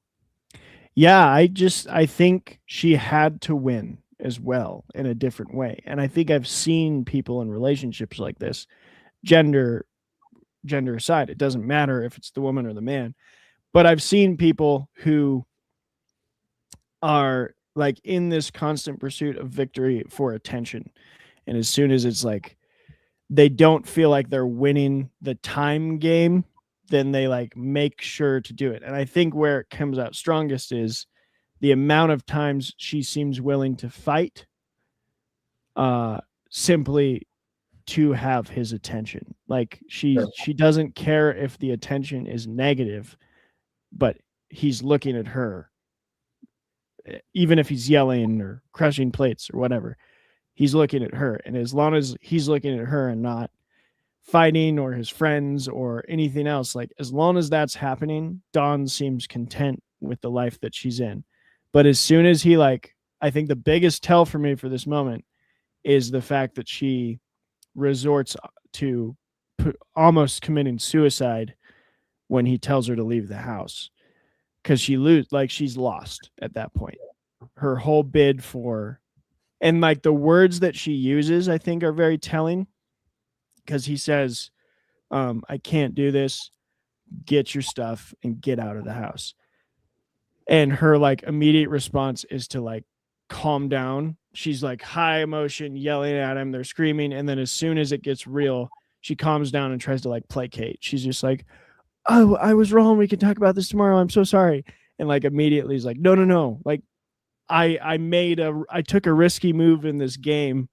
yeah. I think she had to win as well in a different way. And I think I've seen people in relationships like this, gender aside. It doesn't matter if it's the woman or the man, but I've seen people who are like in this constant pursuit of victory for attention. And as soon as it's like they don't feel like they're winning the time game, then they like make sure to do it. And I think where it comes out strongest is the amount of times she seems willing to fight simply to have his attention. Like, she doesn't care if the attention is negative, but he's looking at her. Even if he's yelling or crushing plates or whatever, he's looking at her. And as long as he's looking at her and not fighting or his friends or anything else, like, as long as that's happening, Dawn seems content with the life that she's in. But as soon as he, like, I think the biggest tell for me for this moment is the fact that she resorts to almost committing suicide when he tells her to leave the house. because she's lost at that point. Her whole bid for, and like the words that she uses, I think are very telling, because he says, I can't do this. Get your stuff and get out of the house. And her like immediate response is to like calm down. She's like high emotion, yelling at him. They're screaming. And then as soon as it gets real, she calms down and tries to like placate. She's just like, oh, I was wrong. We can talk about this tomorrow. I'm so sorry. And like immediately he's like, no. Like I took a risky move in this game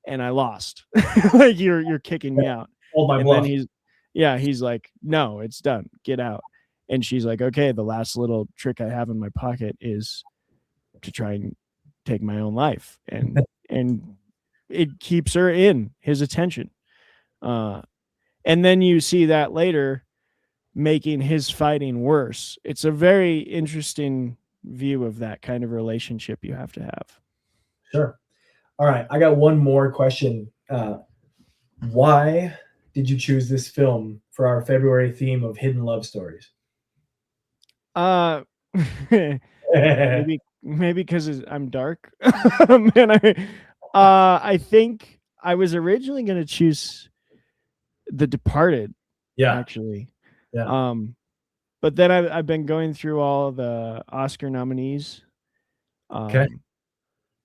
and I lost. Like you're kicking me out. Hold my And bluff. then he's like, no, it's done. Get out. And she's like, okay, the last little trick I have in my pocket is to try and take my own life. And it keeps her in his attention. And then you see that later making his fighting worse. It's a very interesting view of that kind of relationship you have to have. Sure. All right. I got one more question. Why did you choose this film for our February theme of hidden love stories? Maybe because I'm dark. And I think I was originally going to choose The Departed. Yeah. Actually. Yeah. But then I've been going through all the Oscar nominees. Okay.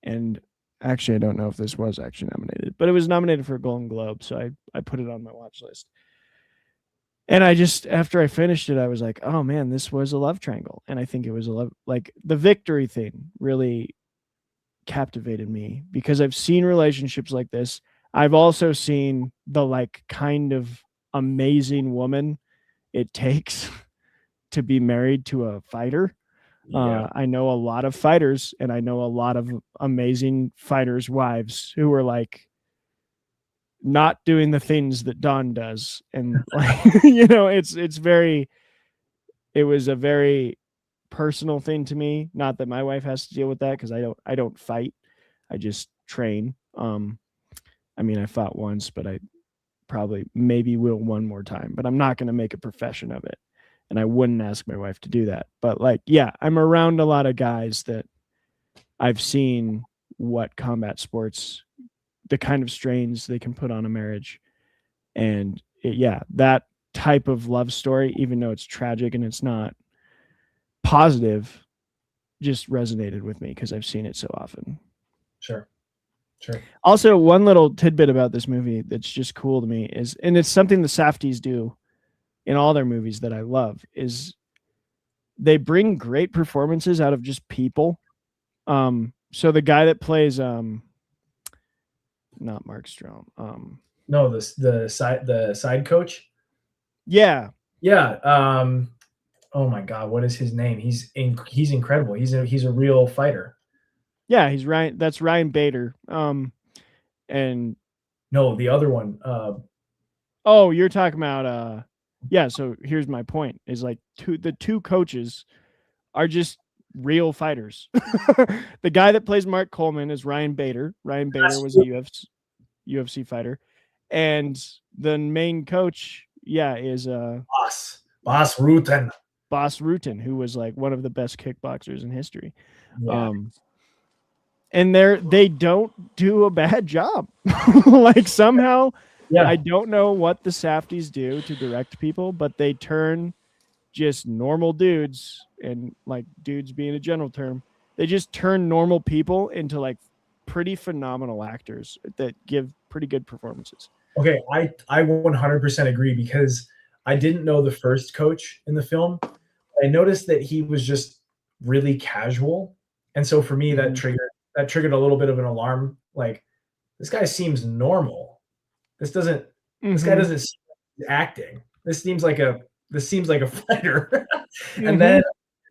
And actually, I don't know if this was actually nominated, but it was nominated for a Golden Globe, so I put it on my watch list. And I just, after I finished it, I was like, oh man, this was a love triangle. And I think it was a love, like the victory thing really captivated me because I've seen relationships like this. I've also seen the like kind of amazing woman it takes to be married to a fighter. Yeah. I know a lot of fighters, and I know a lot of amazing fighters' wives who are like not doing the things that Dawn does. And like, it was a very personal thing to me. Not that my wife has to deal with that, because I don't fight. I just train. I mean, I fought once, but I probably maybe will one more time, but I'm not going to make a profession of it. And I wouldn't ask my wife to do that. But like, yeah, I'm around a lot of guys that I've seen what combat sports, the kind of strains they can put on a marriage. And that type of love story, even though it's tragic and it's not positive, just resonated with me because I've seen it so often. Sure. Also, one little tidbit about this movie that's just cool to me is, and it's something the Safdies do in all their movies that I love, is they bring great performances out of just people. So the guy that plays not Mark Strome. No, the side coach. Yeah. Oh my God, what is his name? He's incredible. He's a real fighter. Yeah, he's Ryan. That's Ryan Bader. And no, the other one. Oh, you're talking about yeah. So here's my point: is like the two coaches are just real fighters. The guy that plays Mark Coleman is Ryan Bader. Ryan Bader was a UFC fighter, and the main coach, is Boss Rutten. Boss Rutten, who was like one of the best kickboxers in history. Yeah. And they don't do a bad job. Like somehow, I don't know what the Safdies do to direct people, but they turn just normal dudes, and like dudes being a general term, they just turn normal people into like pretty phenomenal actors that give pretty good performances. Okay, I 100% agree, because I didn't know the first coach in the film. I noticed that he was just really casual, and so for me that triggered a little bit of an alarm. Like, this guy seems normal. This guy doesn't seem acting. This seems like a fighter. And then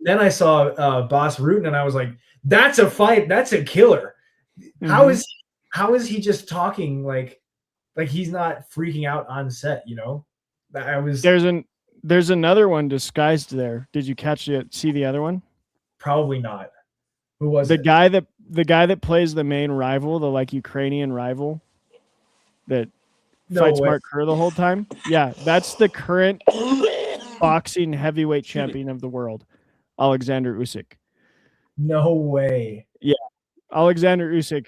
I saw Boss Rutten, and I was like, that's a fight. That's a killer. How is he just talking like he's not freaking out on set? There's another one disguised there. Did you see the other one? Probably not. Who was the it? guy that plays the main rival, the like Ukrainian rival that fights Mark Kerr the whole time? Yeah, that's the current boxing heavyweight champion of the world. Alexander Usyk. No way. Alexander Usyk,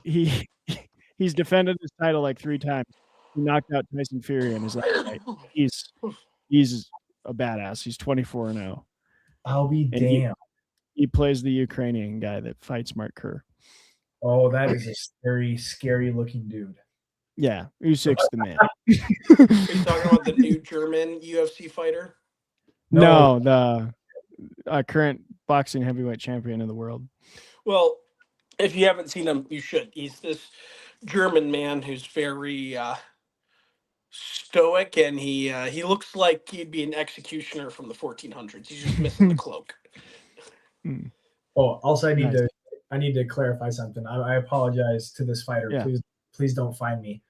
he's defended his title like 3 times. He knocked out Tyson Fury in his last fight. He's a badass. He's 24-0. I'll be And damned. he plays the Ukrainian guy that fights Mark Kerr. Oh, that is a scary, scary looking dude. Yeah, Usyk's the man. Are you talking about the new German UFC fighter? No, the current boxing heavyweight champion of the world. Well, if you haven't seen him, you should. He's this German man who's very stoic, and he looks like he'd be an executioner from the 1400s. He's just missing the cloak. Oh, also Nice. I need to clarify something. I apologize to this fighter. Yeah. Please don't find me.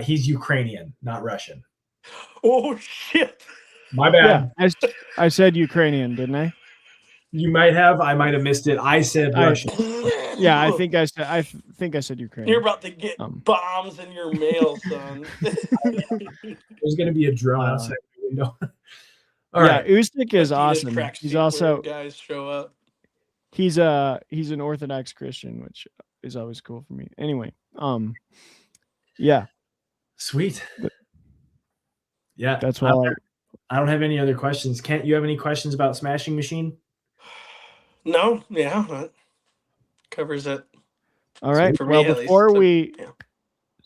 He's Ukrainian, not Russian. Oh shit! My bad. Yeah, I said Ukrainian, didn't I? You might have. I might have missed it. I said Russian. Yeah, I think I said Ukrainian. You're about to get bombs in your mail, son. There's going to be a drone outside the window. All yeah, right. Usyk is awesome. He's also guys show up. He's an Orthodox Christian, which is always cool for me. Anyway, yeah. Sweet. Yeah, that's why I don't have any other questions. Kent, you have any questions about Smashing Machine? No, yeah, that covers it. All right. For well, me, before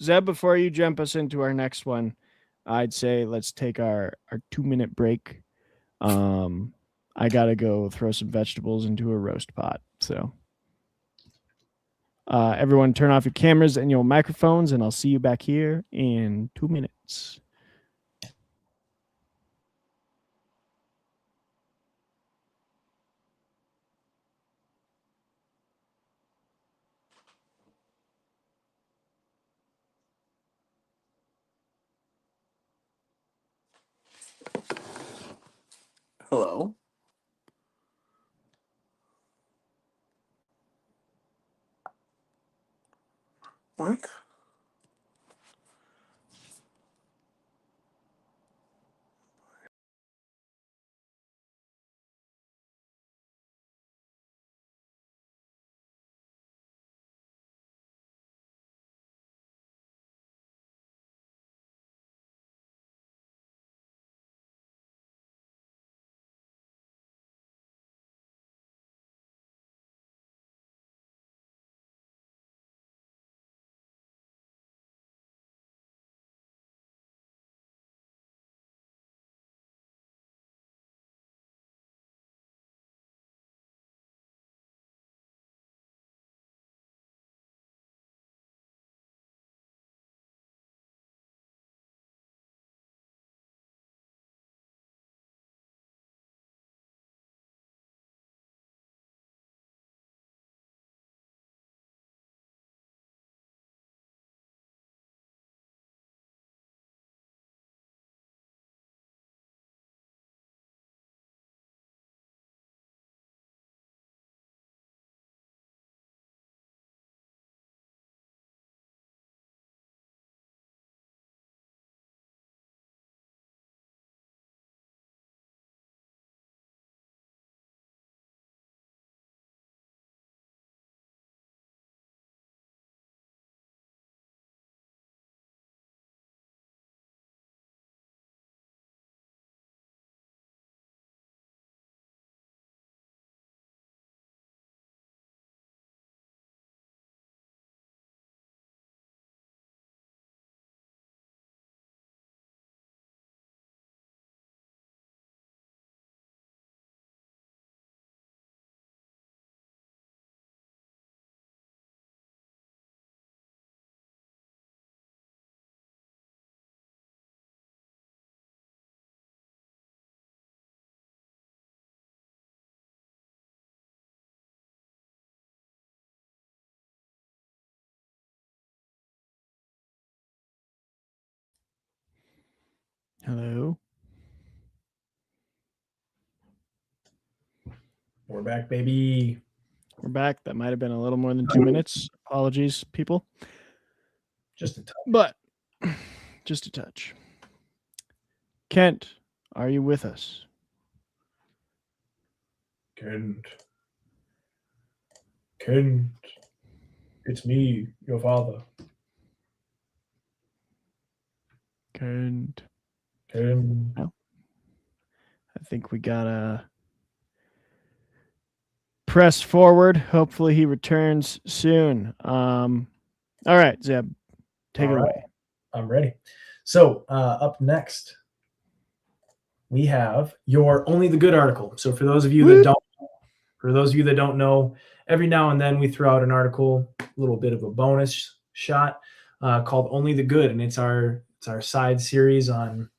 Zeb, before you jump us into our next one, I'd say let's take our 2-minute break. I gotta go throw some vegetables into a roast pot. So, everyone, turn off your cameras and your microphones, and I'll see you back here in 2 minutes. Hello. What? Hello. We're back, baby. We're back. That might have been a little more than 2 minutes. Apologies, people. Just a touch. But just a touch. Kent, are you with us? Kent. Kent. It's me, your father. And Kent. I think we gotta press forward. Hopefully he returns soon. All right, Zeb, take it away. I'm ready. So up next, we have your Only the Good article. So for those of you that don't know, every now and then we throw out an article, a little bit of a bonus shot called Only the Good, and it's our side series on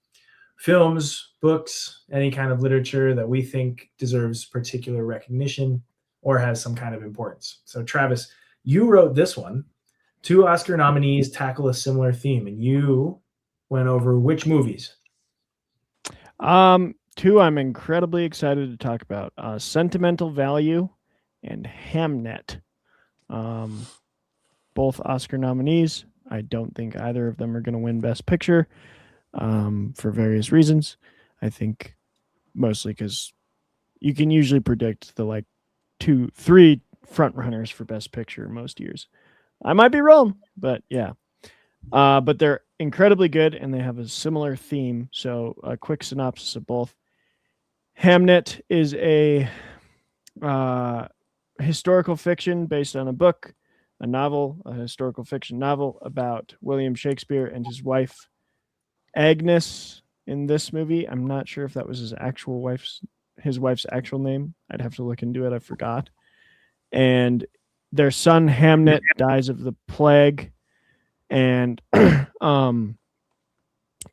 films, books, any kind of literature that we think deserves particular recognition or has some kind of importance. So Travis, you wrote this one. 2 Oscar nominees tackle a similar theme, and you went over which movies? 2 I'm incredibly excited to talk about. Sentimental Value and Hamnet. Both Oscar nominees. I don't think either of them are going to win Best Picture for various reasons. I think mostly because you can usually predict the like 2-3 front runners for Best Picture most years. I might be wrong, but yeah. But they're incredibly good and they have a similar theme. So a quick synopsis of both. Hamnet is a historical fiction based on a book, a novel, a historical fiction novel about William Shakespeare and his wife, Agnes, in this movie. I'm not sure if that was his wife's actual name. I'd have to look into it. I forgot. And their son Hamnet dies of the plague, and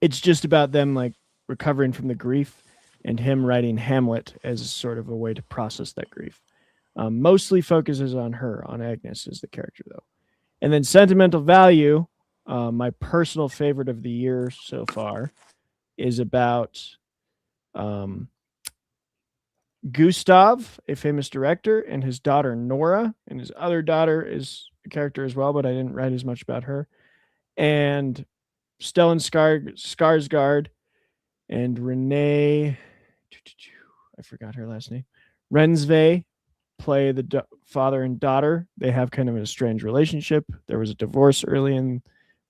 it's just about them like recovering from the grief and him writing Hamlet as sort of a way to process that grief. Mostly focuses on her, on Agnes as the character though. And then Sentimental Value, my personal favorite of the year so far, is about Gustav, a famous director, and his daughter Nora, and his other daughter is a character as well, but I didn't write as much about her. And Stellan Skarsgård and Renee, I forgot her last name, Rensve, play the father and daughter. They have kind of a strange relationship. There was a divorce early in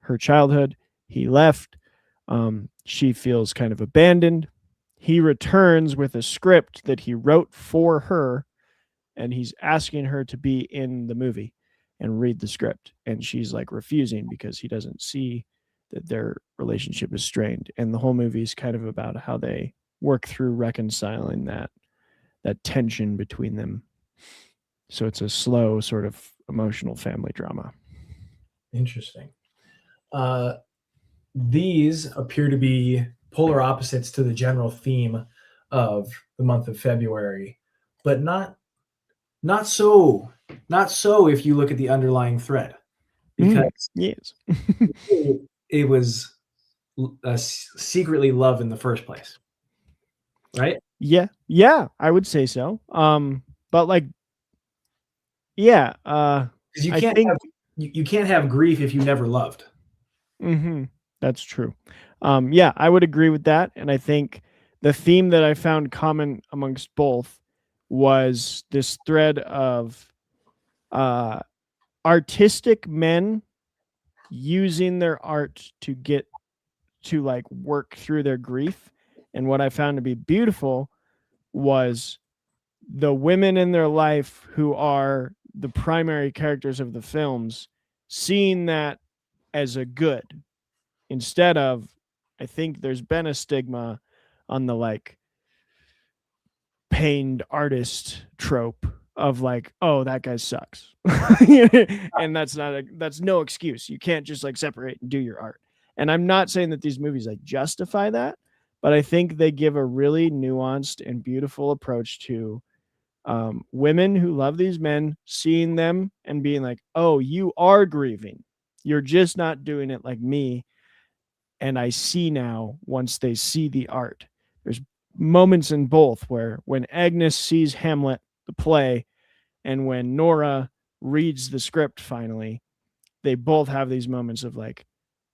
her childhood. He left. She feels kind of abandoned. He returns with a script that he wrote for her, and he's asking her to be in the movie and read the script. And she's like refusing because he doesn't see that their relationship is strained. And the whole movie is kind of about how they work through reconciling that tension between them. So it's a slow sort of emotional family drama. Interesting. These appear to be polar opposites to the general theme of the month of February, but not so if you look at the underlying thread, because yes. it was secretly love in the first place, right? Yeah, I would say so. But like, yeah, because you can't have grief if you never loved. Mm-hmm. That's true. Yeah, I would agree with that. And I think the theme that I found common amongst both was this thread of artistic men using their art to get to like work through their grief. And what I found to be beautiful was the women in their life who are the primary characters of the films seeing that as a good, instead of, I think there's been a stigma on the like pained artist trope of like, oh, that guy sucks. And that's no excuse. You can't just like separate and do your art. And I'm not saying that these movies like justify that, but I think they give a really nuanced and beautiful approach to women who love these men, seeing them and being like, oh, you are grieving. You're just not doing it like me. And I see now, once they see the art, there's moments in both where when Agnes sees Hamlet, the play, and when Nora reads the script finally, they both have these moments of like,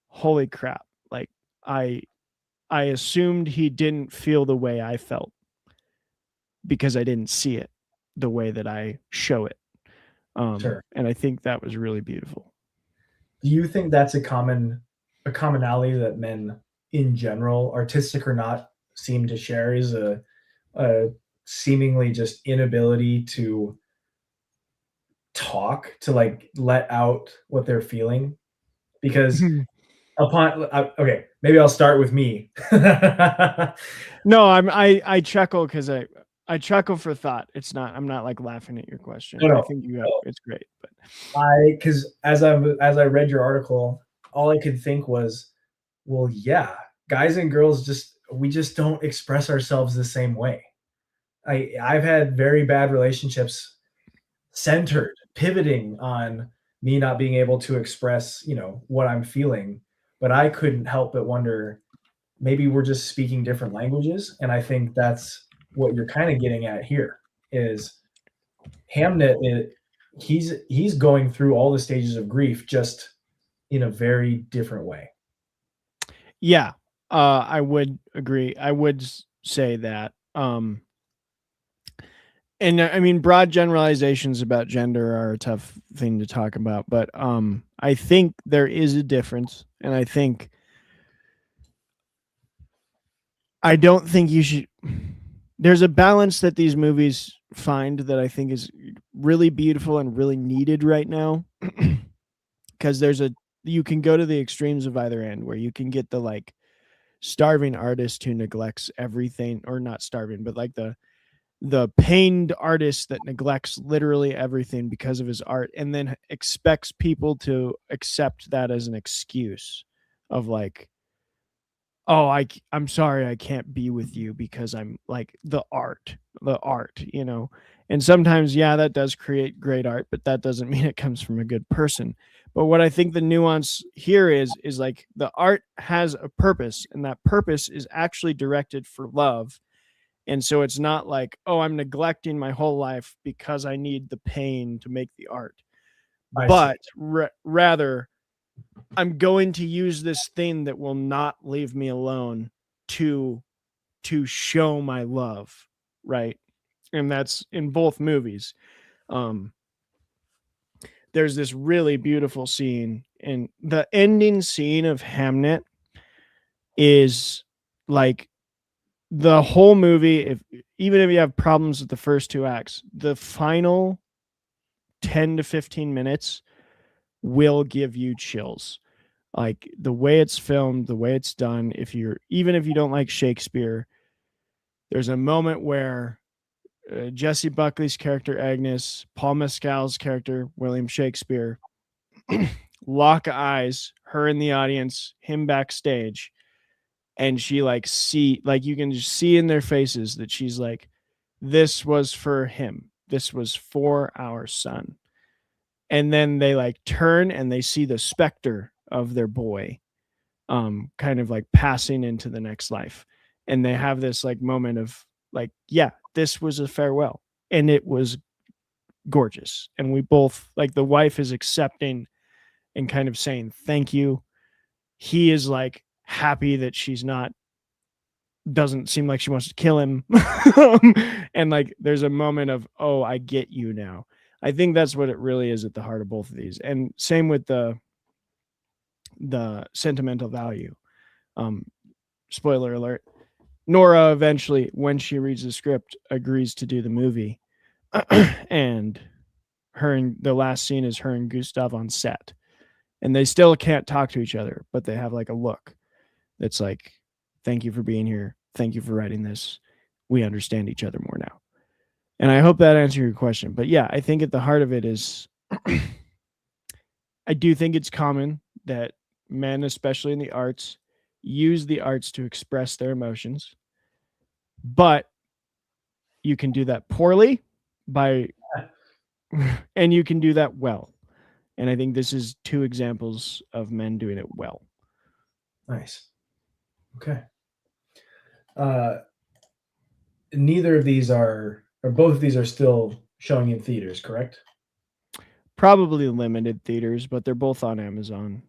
holy crap. Like I assumed he didn't feel the way I felt because I didn't see it. the way that I show it. Sure. And I think that was really beautiful. Do you think that's a commonality that men in general, artistic or not, seem to share, is a seemingly just inability to talk, to like let out what they're feeling? Because okay, maybe I'll start with me. No, I chuckle because I chuckle for thought. I'm not like laughing at your question. No, I no, think no. it's great, but Because as I read your article, all I could think was, well, yeah, guys and girls we just don't express ourselves the same way. I've had very bad relationships centered, pivoting on me not being able to express, what I'm feeling, but I couldn't help but wonder, maybe we're just speaking different languages. And I think that's what you're kind of getting at here is Hamnet. He's going through all the stages of grief, just in a very different way. yeah, I would agree. I would say that. And I mean, broad generalizations about gender are a tough thing to talk about, but I think there is a difference, and I don't think you should. There's a balance that these movies find that I think is really beautiful and really needed right now, because you can go to the extremes of either end, where you can get the like starving artist who neglects everything, or not starving, but like the pained artist that neglects literally everything because of his art, and then expects people to accept that as an excuse of like, oh, I'm sorry I can't be with you because I'm like the art, and sometimes, yeah, that does create great art, but that doesn't mean it comes from a good person. But what I think the nuance here is like the art has a purpose, and that purpose is actually directed for love. And so it's not like, oh, I'm neglecting my whole life because I need the pain to make the art. I see. But rather, I'm going to use this thing that will not leave me alone to show my love, right? And that's in both movies. There's this really beautiful scene, and the ending scene of Hamnet is like the whole movie. Even if you have problems with the first two acts, the final 10 to 15 minutes will give you chills. Like the way it's filmed, the way it's done. Even if you don't like Shakespeare, there's a moment where Jessie Buckley's character Agnes, Paul Mescal's character William Shakespeare, lock eyes, her in the audience, him backstage, and she like you can just see in their faces that she's like, this was for him. This was for our son. And then they like turn and they see the specter of their boy, kind of like passing into the next life. And they have this like moment of like, yeah, this was a farewell. And it was gorgeous. And we both, like, the wife is accepting and kind of saying thank you. He is like happy that she's not, doesn't seem like she wants to kill him. And like there's a moment of, oh, I get you now. I think that's what it really is at the heart of both of these. And same with the sentimental value. Spoiler alert, Nora eventually, when she reads the script, agrees to do the movie. And the last scene is her and Gustav on set, and they still can't talk to each other, but they have like a look that's like, thank you for being here, thank you for writing this, we understand each other more now. And I hope that answered your question. But yeah, I think at the heart of it is I do think it's common that men, especially in the arts, use the arts to express their emotions, but you can do that poorly and you can do that well. And I think this is two examples of men doing it well. Nice. Okay. Neither of these or both of these are still showing in theaters, correct? Probably limited theaters, but they're both on Amazon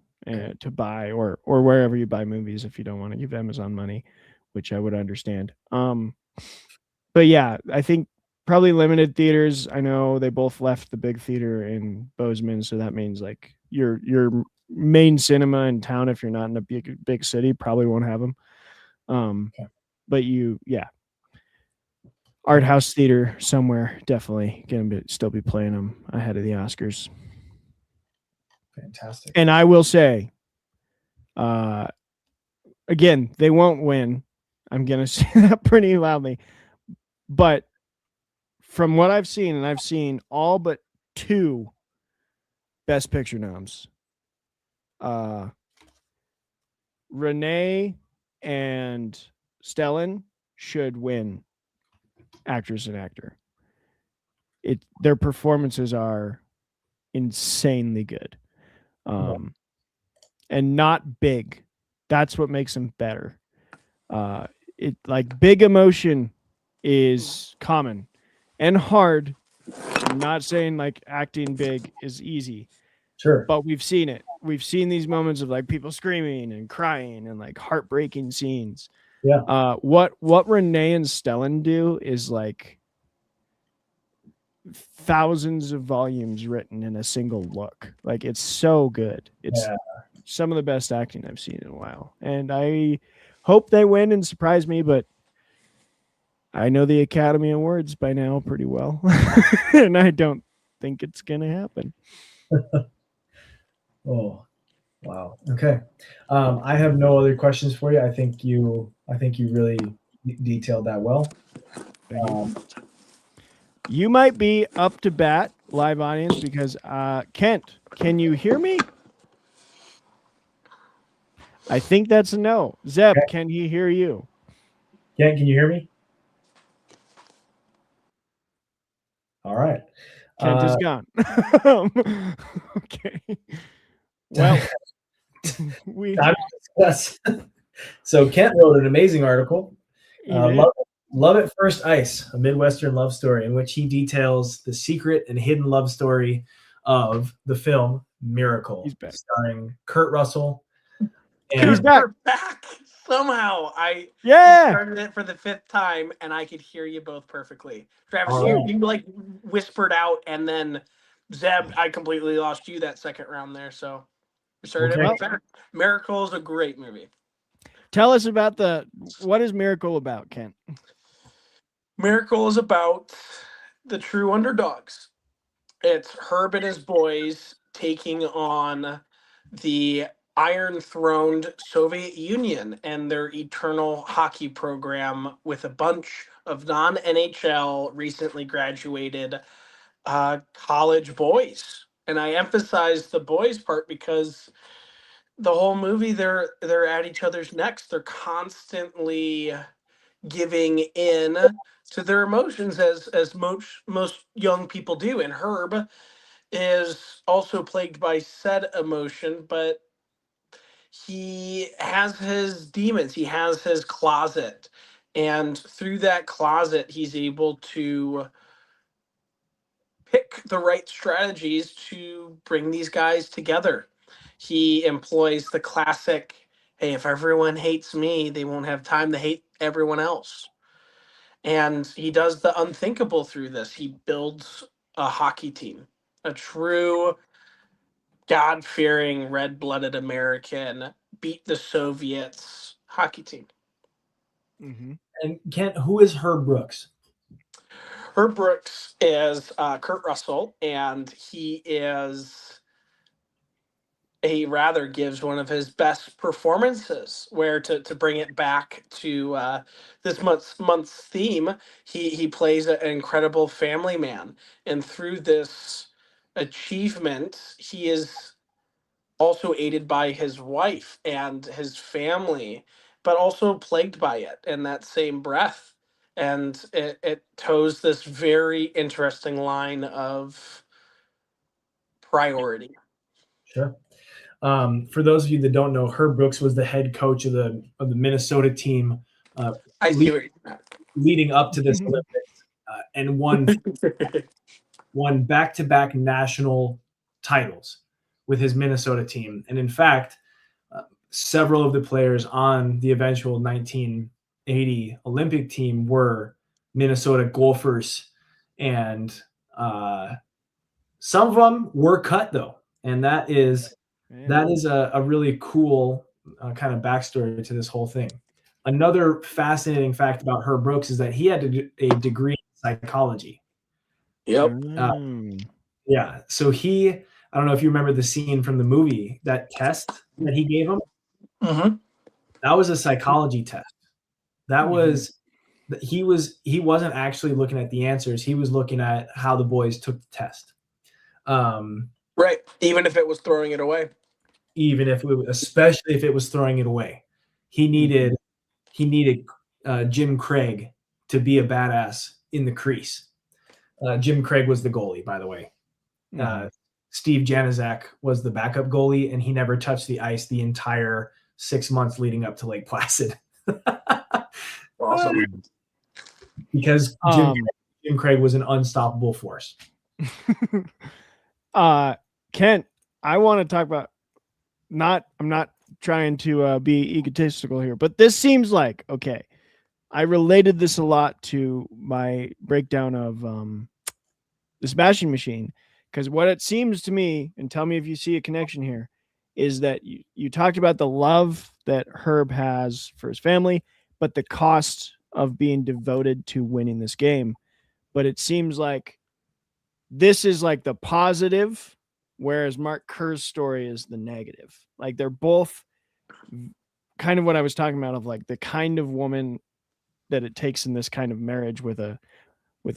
to buy, or wherever you buy movies if you don't want to give Amazon money, which I would understand. But yeah, I think probably limited theaters. I know they both left the big theater in Bozeman, so that means like your main cinema in town, if you're not in a big city, probably won't have them. Okay. But art house theater somewhere definitely gonna still be playing them ahead of the Oscars. Fantastic. And I will say, again, they won't win. I'm gonna say that pretty loudly, but from what I've seen, and I've seen all but 2 Best Picture noms. Renee and Stellan should win actress and actor. Their performances are insanely good. And not big. That's what makes them better. It like big emotion is common and hard. I'm not saying like acting big is easy. Sure. But we've seen it. We've seen these moments of like people screaming and crying and like heartbreaking scenes. Yeah. What Renee and Stellan do is like thousands of volumes written in a single look. Like it's so good. It's some of the best acting I've seen in a while. And I hope they win and surprise me, but I know the Academy Awards by now pretty well. And I don't think it's gonna happen. Oh, wow. Okay. I have no other questions for you. I think you really detailed that well. You might be up to bat, live audience, because Kent, can you hear me? I think that's a no. Zeb, can he hear you? Kent, can you hear me? All right. Kent is gone. Okay. Well, we time to discuss. So Kent wrote an amazing article. Love at First Ice, a Midwestern love story in which he details the secret and hidden love story of the film Miracle, starring Kurt Russell. And he's back. We're back somehow. I started it for the 5th time, and I could hear you both perfectly. Travis, you like whispered out, and then Zeb, I completely lost you that second round there. So we started it back. Miracle is a great movie. Tell us about what is Miracle about, Kent? Miracle is about the true underdogs. It's Herb and his boys taking on the iron-throned Soviet Union and their eternal hockey program with a bunch of non-NHL recently graduated college boys. And I emphasize the boys part because the whole movie they're at each other's necks. They're constantly giving in to their emotions as most young people do. And Herb is also plagued by said emotion, but he has his demons. He has his closet. And through that closet, he's able to pick the right strategies to bring these guys together. He employs the classic, hey, if everyone hates me, they won't have time to hate everyone else. And he does the unthinkable through this. He builds a hockey team, a true God-fearing, red-blooded American beat the Soviets hockey team. Mm-hmm. And Kent, who is Herb Brooks? Herb Brooks is Kurt Russell, and he rather gives one of his best performances. Where to bring it back to this month's theme, he plays an incredible family man, and through this achievement, he is also aided by his wife and his family, but also plagued by it in that same breath. And it toes this very interesting line of priority. Sure. For those of you that don't know, Herb Brooks was the head coach of the Minnesota team leading up to this Olympics, and won back-to-back national titles with his Minnesota team. And in fact, several of the players on the eventual 1980 Olympic team were Minnesota Gophers And some of them were cut though, and that is a really cool kind of backstory to this whole thing. Another fascinating fact about Herb Brooks is that he had a degree in psychology. Yep. Yeah. So I don't know if you remember the scene from the movie, that test that he gave him. Mm-hmm. That was a psychology test. That was, he wasn't actually looking at the answers. He was looking at how the boys took the test. Right. Even if it was throwing it away. Especially if it was throwing it away. He needed Jim Craig to be a badass in the crease. Jim Craig was the goalie, by the way. Steve Januzak was the backup goalie, and he never touched the ice the entire 6 months leading up to Lake Placid. Awesome. Because Jim Craig was an unstoppable force. Kent, I want to talk about, I'm not trying to be egotistical here, but this seems like, okay, I related this a lot to my breakdown of the Smashing Machine, because what it seems to me, and tell me if you see a connection here, is that you talked about the love that Herb has for his family, but the cost of being devoted to winning this game. But it seems like this is like the positive, whereas Mark Kerr's story is the negative. Like they're both kind of what I was talking about, of like the kind of woman that it takes in this kind of marriage with a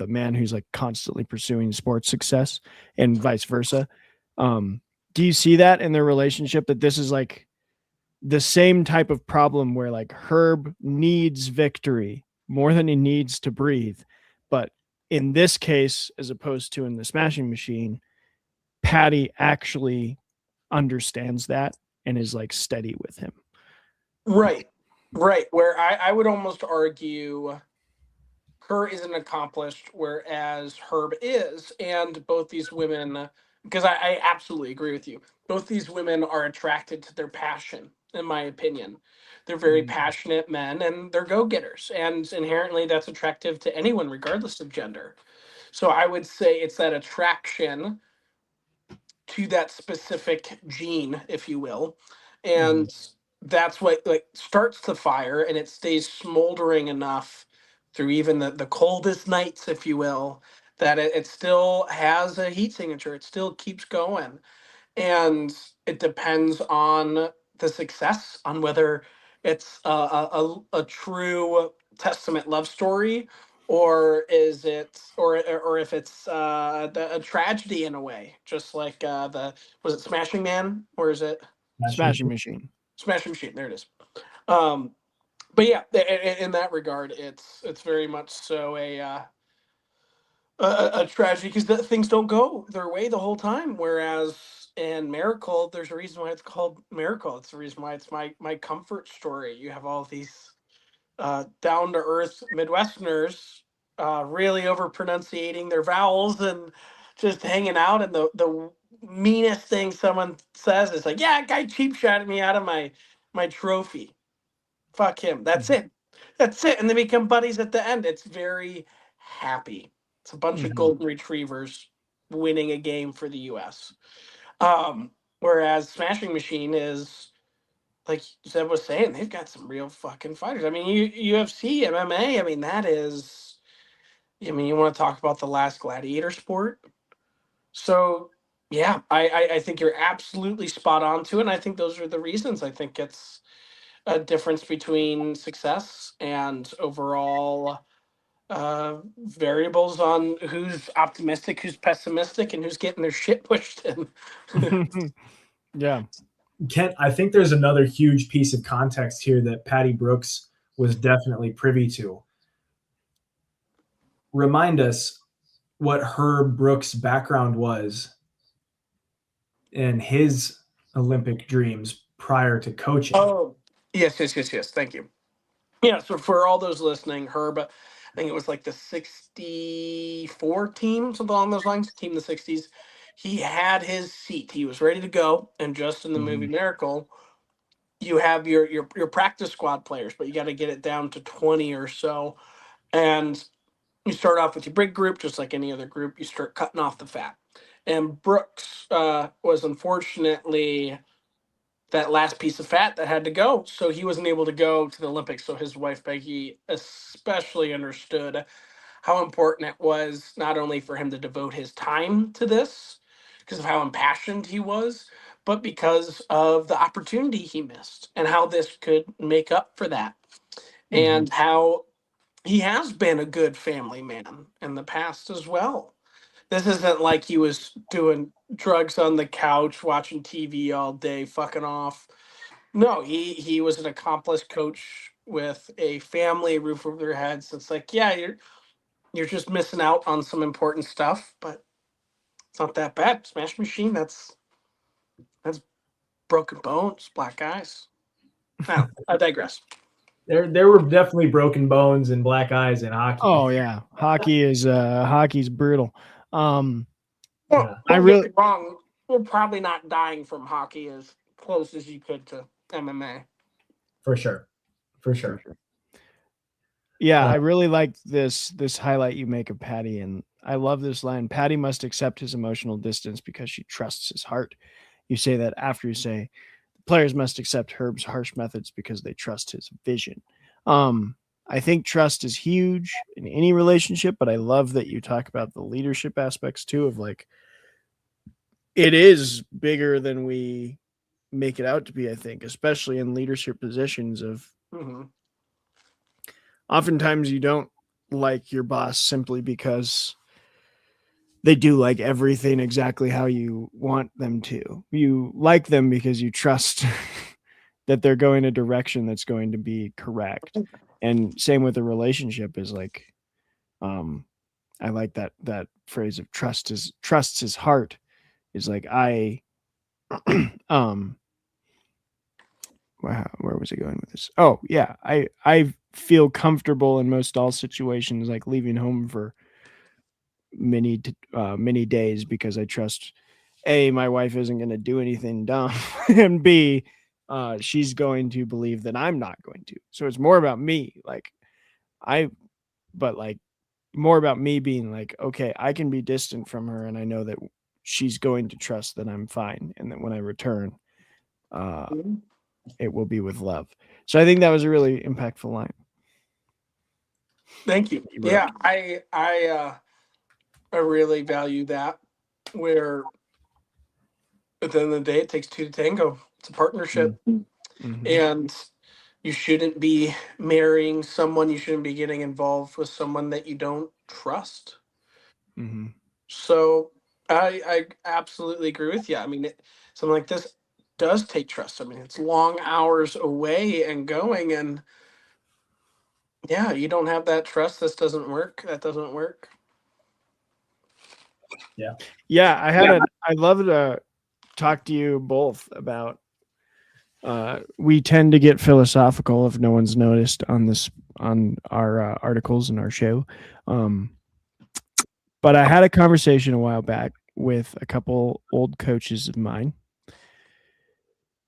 man who's like constantly pursuing sports success, and vice versa. Do you see that in their relationship, that this is like the same type of problem where like Herb needs victory more than he needs to breathe, but in this case, as opposed to in the Smashing Machine, Patty actually understands that and is like steady with him. Right. Where I would almost argue Kerr isn't accomplished, whereas Herb is. And both these women, because I absolutely agree with you, both these women are attracted to their passion, in my opinion. They're very passionate men, and they're go-getters. And inherently that's attractive to anyone, regardless of gender. So I would say it's that attraction to that specific gene, if you will. And that's what like starts the fire, and it stays smoldering enough through even the coldest nights, if you will, that it still has a heat signature. It still keeps going. And it depends on the success, on whether it's a true testament love story, or is it, or if it's a tragedy in a way, just like the, was it Smashing Man, or is it Smashing Machine? Smashing Machine? There it is. But yeah, in that regard, it's very much so a tragedy, because things don't go their way the whole time. Whereas in Miracle, there's a reason why it's called Miracle. It's the reason why it's my comfort story. You have all these down to earth Midwesterners really over pronunciating their vowels and just hanging out. And the meanest thing someone says is like, "Yeah, guy cheap shotted me out of my trophy. Fuck him. That's it. That's it." And they become buddies at the end. It's very happy. It's a bunch of golden retrievers winning a game for the U.S. Whereas Smashing Machine is, like Zeb was saying, they've got some real fucking fighters. I mean, UFC, MMA. I mean, that is. I mean, you want to talk about the last gladiator sport? So yeah, I think you're absolutely spot on to it. And I think those are the reasons. I think it's a difference between success and overall variables on who's optimistic, who's pessimistic, and who's getting their shit pushed in. Yeah. Kent, I think there's another huge piece of context here that Patty Brooks was definitely privy to. Remind us what Herb Brooks' background was in his Olympic dreams prior to coaching. Oh, yes. Thank you. Yeah, so for all those listening, Herb, I think it was like the 64 team, something along those lines, team in the 60s. He had his seat. He was ready to go. And just in the movie Miracle, you have your practice squad players, but you got to get it down to 20 or so. And You start off with your big group, just like any other group. You start cutting off the fat. And Brooks was unfortunately that last piece of fat that had to go. So he wasn't able to go to the Olympics. So his wife, Becky, especially understood how important it was not only for him to devote his time to this because of how impassioned he was, but because of the opportunity he missed and how this could make up for that. And how he has been a good family man in the past as well. This isn't like he was doing drugs on the couch, watching TV all day, fucking off. No, he was an accomplished coach with a family, a roof over their heads. It's like, yeah, you're just missing out on some important stuff, but it's not that bad. Smash Machine, that's broken bones, black eyes. Now, I digress. There were definitely broken bones and black eyes in hockey. Oh yeah, hockey's brutal. Well, Yeah. I don't really get me wrong. We're probably not dying from hockey as close as you could to MMA. For sure. Yeah, I really like this highlight you make of Patty, and I love this line. Patty must accept his emotional distance because she trusts his heart. You say that after you say players must accept Herb's harsh methods because they trust his vision. I think trust is huge in any relationship, but I love that you talk about the leadership aspects too, of like it is bigger than we make it out to be, I think, especially in leadership positions of oftentimes you don't like your boss simply because they do like everything exactly how you want them to. You like them because you trust that they're going a direction that's going to be correct. And same with a relationship is like, I like that phrase of trusts his heart is like, where was I going with this? Oh yeah. I feel comfortable in most all situations, like leaving home for many days because I trust A, my wife isn't going to do anything dumb, and B, she's going to believe that I'm not going to. So it's more about me, like more about me being like, okay, I can be distant from her, and I know that she's going to trust that I'm fine, and that when I return, it will be with love. So I think that was a really impactful line. Thank you. Yeah, I really value that. Where at the end of the day, it takes two to tango. It's a partnership, and you shouldn't be marrying someone. You shouldn't be getting involved with someone that you don't trust. So I absolutely agree with you. I mean, something like this does take trust. I mean, it's long hours away and going, and yeah, you don't have that trust. This doesn't work. That doesn't work. Yeah, I'd love to talk to you both about we tend to get philosophical if no one's noticed on our articles and our show. But I had a conversation a while back with a couple old coaches of mine,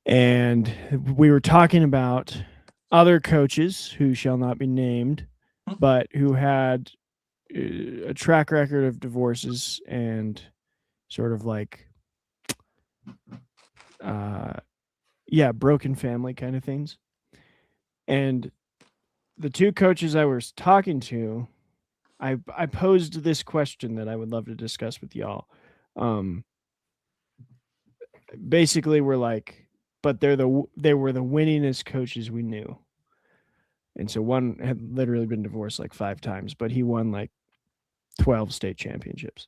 and we were talking about other coaches who shall not be named, but who had a track record of divorces and sort of like broken family kind of things. And the two coaches I was talking to, I posed this question that I would love to discuss with y'all. Basically, we're like, but they were the winningest coaches we knew. And so one had literally been divorced like 5 times, but he won like 12 state championships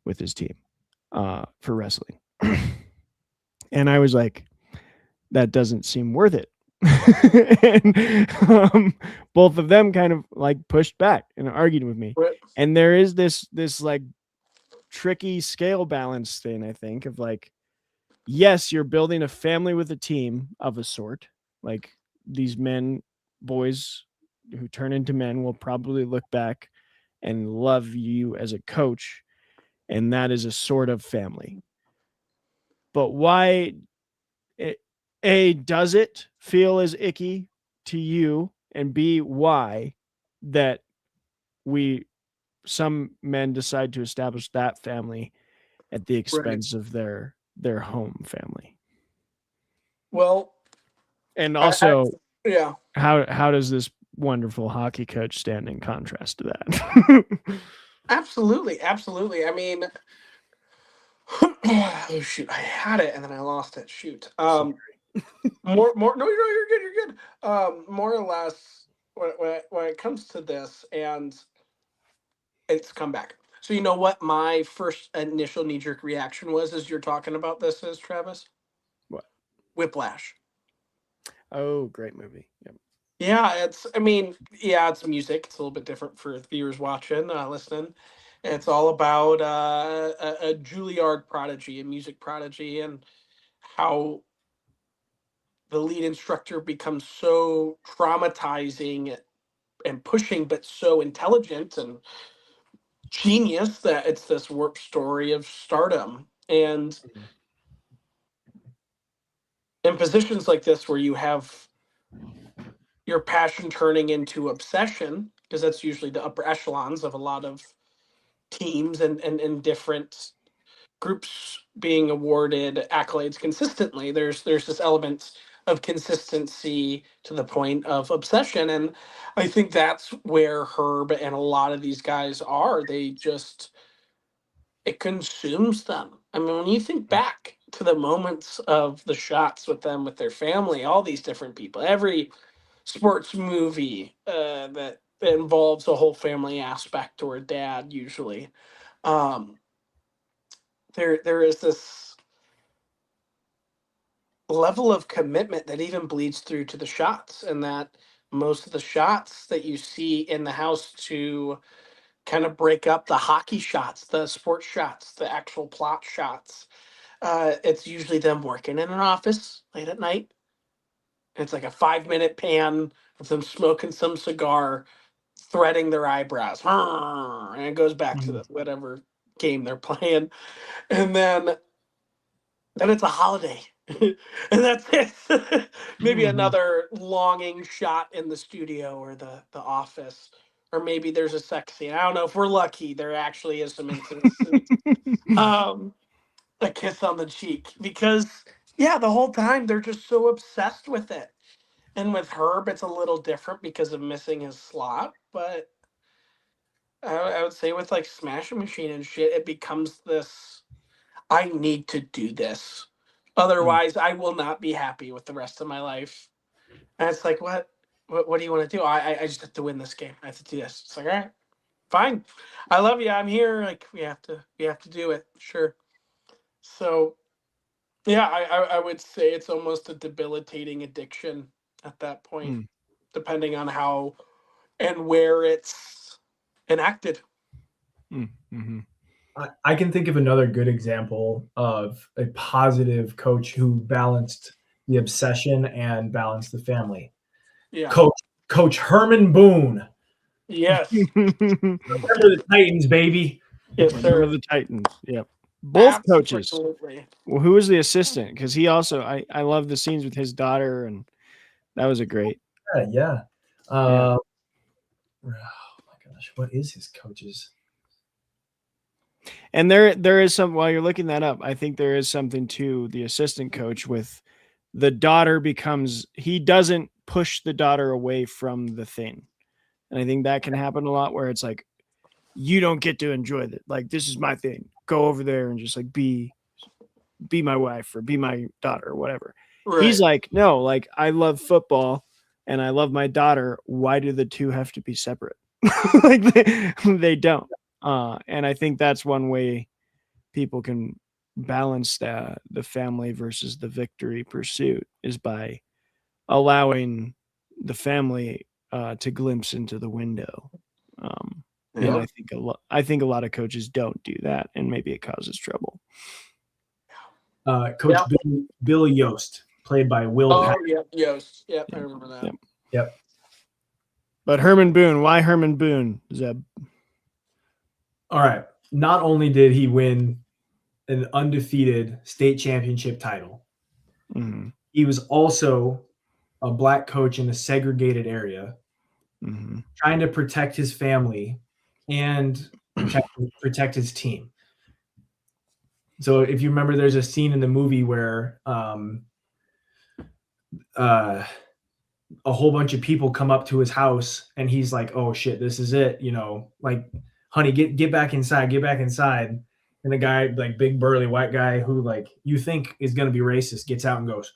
with his team for wrestling. And I was like, that doesn't seem worth it. And both of them kind of like pushed back and argued with me. And there is this like tricky scale balance thing, I think, of like, yes, you're building a family with a team of a sort. Like these boys who turn into men will probably look back and love you as a coach, and that is a sort of family. But why does it feel as icky to you, and B, why that we some men decide to establish that family at the expense of their home family. Well, And also, yeah, how does this wonderful hockey coach stand in contrast to that? absolutely. I mean, oh shoot, I had it and then I lost it. Shoot. More. No, you're good. You're good. More or less, when it comes to this, and it's come back. So you know what my first initial knee jerk reaction was as you're talking about this is, Travis? What? Whiplash. Oh, great movie. Yep. Yeah, I mean, yeah, it's music. It's a little bit different for viewers watching, listening. It's all about a Juilliard prodigy, a music prodigy, and how the lead instructor becomes so traumatizing and pushing, but so intelligent and genius that it's this warped story of stardom. And in positions like this, where you have your passion turning into obsession, because that's usually the upper echelons of a lot of teams and different groups being awarded accolades consistently. There's this element of consistency to the point of obsession, and I think that's where Herb and a lot of these guys are. They just it consumes them. I mean, when you think back to the moments of the shots with them, with their family, all these different people, every sports movie that involves a whole family aspect or a dad usually. Um, there is this level of commitment that even bleeds through to the shots, and that most of the shots that you see in the house to kind of break up the hockey shots, the sports shots, the actual plot shots, it's usually them working in an office late at night. It's like a 5 minute pan of them smoking some cigar, threading their eyebrows, and it goes back to whatever game they're playing, and then it's a holiday, and that's it. Maybe another longing shot in the studio or the office, or maybe there's a sex scene. I don't know if we're lucky. There actually is some intimacy, um, a kiss on the cheek, because yeah, the whole time they're just so obsessed with it. And with Herb, it's a little different because of missing his slot, but I would say with like Smashing Machine and shit, it becomes this. I need to do this. Otherwise, I will not be happy with the rest of my life. And it's like, what do you want to do? I just have to win this game. I have to do this. It's like, all right, fine. I love you. I'm here. Like we have to do it. Sure. So yeah, I would say it's almost a debilitating addiction at that point, depending on how and where it's enacted. I can think of another good example of a positive coach who balanced the obsession and balanced the family. Yeah. Coach Herman Boone. Yes. Remember the Titans, baby. Yes, Remember sir. the Titans. Yep. Both coaches. Absolutely. Well, who was the assistant? Because he also, I love the scenes with his daughter, and that was a great. Yeah. Oh my gosh, what is his coach's? And there is some, while you're looking that up, I think there is something to the assistant coach with the daughter he doesn't push the daughter away from the thing. And I think that can happen a lot where it's like, you don't get to enjoy it. Like, this is my thing. Go over there and just like be my wife or be my daughter or whatever. Right. He's like, no, like I love football and I love my daughter. Why do the two have to be separate? Like they don't. And I think that's one way people can balance the family versus the victory pursuit is by allowing the family to glimpse into the window. And I think a lot of coaches don't do that, and maybe it causes trouble. Coach Bill Yost, played by Will Packer. Yeah, Yost. Yep, I remember that. Yep. But Herman Boone, why Herman Boone, Zeb? All right. Not only did he win an undefeated state championship title, he was also a black coach in a segregated area, trying to protect his family and protect his team. So if you remember, there's a scene in the movie where a whole bunch of people come up to his house, and he's like, "Oh shit, this is it," like, "Honey, get back inside, get back inside." And the guy, like big burly white guy who like you think is gonna be racist, gets out and goes,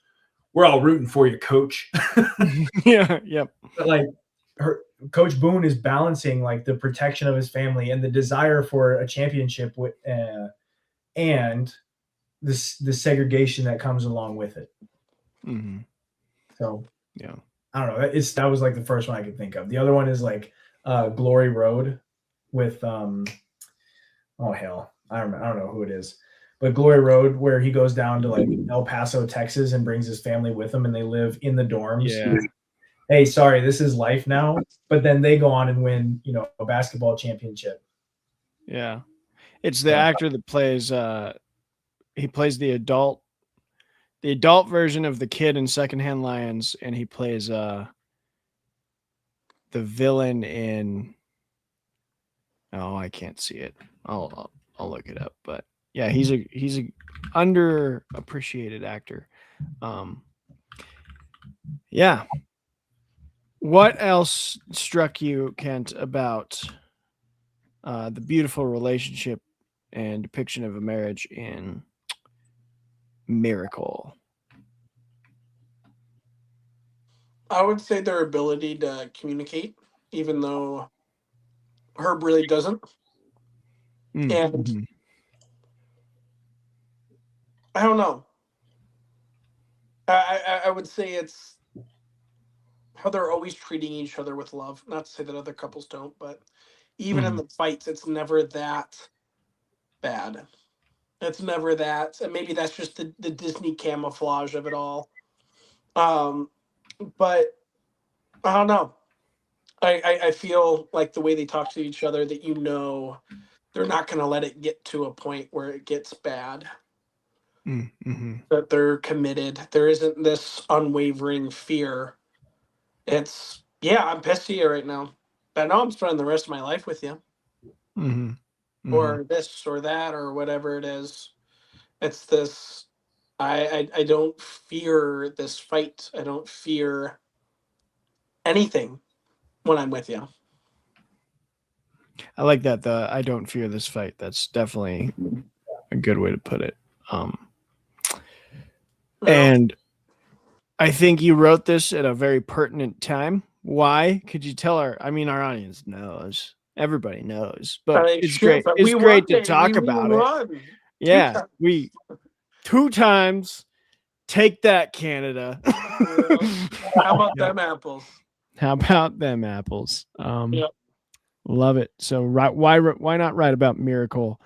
"We're all rooting for you, coach." Yeah. Yep. But like Coach Boone is balancing like the protection of his family and the desire for a championship with and the segregation that comes along with it. Mm-hmm. So yeah, I don't know. That was like the first one I could think of. The other one is like Glory Road with oh hell, I don't know who it is, but Glory Road, where he goes down to like El Paso, Texas, and brings his family with him, and they live in the dorms. Yeah. Hey, sorry, this is life now. But then they go on and win, a basketball championship. Yeah, it's the actor that plays. He plays the adult version of the kid in Secondhand Lions, and he plays the villain in. Oh, I can't see it. I'll look it up. But yeah, he's a underappreciated actor. Yeah. What else struck you, Kent, about the beautiful relationship and depiction of a marriage in Miracle? I would say their ability to communicate, even though Herb really doesn't. Mm-hmm. And I don't know. I would say it's how they're always treating each other with love. Not to say that other couples don't, but even in the fights, it's never that bad. It's never that. And maybe that's just the Disney camouflage of it all. But I don't know. I feel like the way they talk to each other that they're not going to let it get to a point where it gets bad. Mm-hmm. That they're committed. There isn't this unwavering fear. It's, yeah, I'm pissed at you right now. But I know I'm spending the rest of my life with you. Mm-hmm. Mm-hmm. Or this or that or whatever it is. It's this, I don't fear this fight. I don't fear anything when I'm with you. I like that. I don't fear this fight. That's definitely a good way to put it. And I think you wrote this at a very pertinent time. Why? Could you tell our audience knows. Everybody knows. But it's great. It's great to talk about it. Yeah. We 2 times. Take that, Canada. How about them apples? How about them apples? Yep. Love it. So why not write about Miracle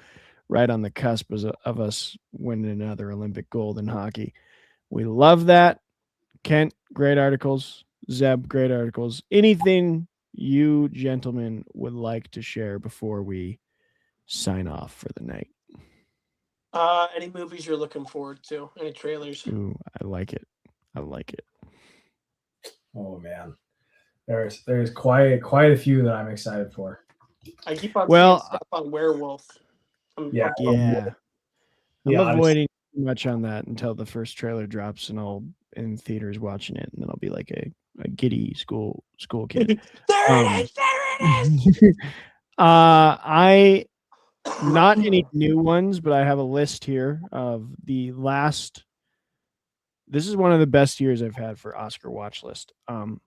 right on the cusp of us winning another Olympic gold in hockey? We love that. Kent, great articles. Zeb, great articles. Anything you gentlemen would like to share before we sign off for the night? Any movies you're looking forward to? Any trailers? Ooh, I like it. Oh man, there's quite a few that I'm excited for. I keep on seeing stuff on Werewolf. I'm avoiding too much on that until the first trailer drops, and I'll in theaters watching it, and then I'll be like a giddy school kid. There it is. I not any new ones, but I have a list here of the last. This is one of the best years I've had for Oscar watch list.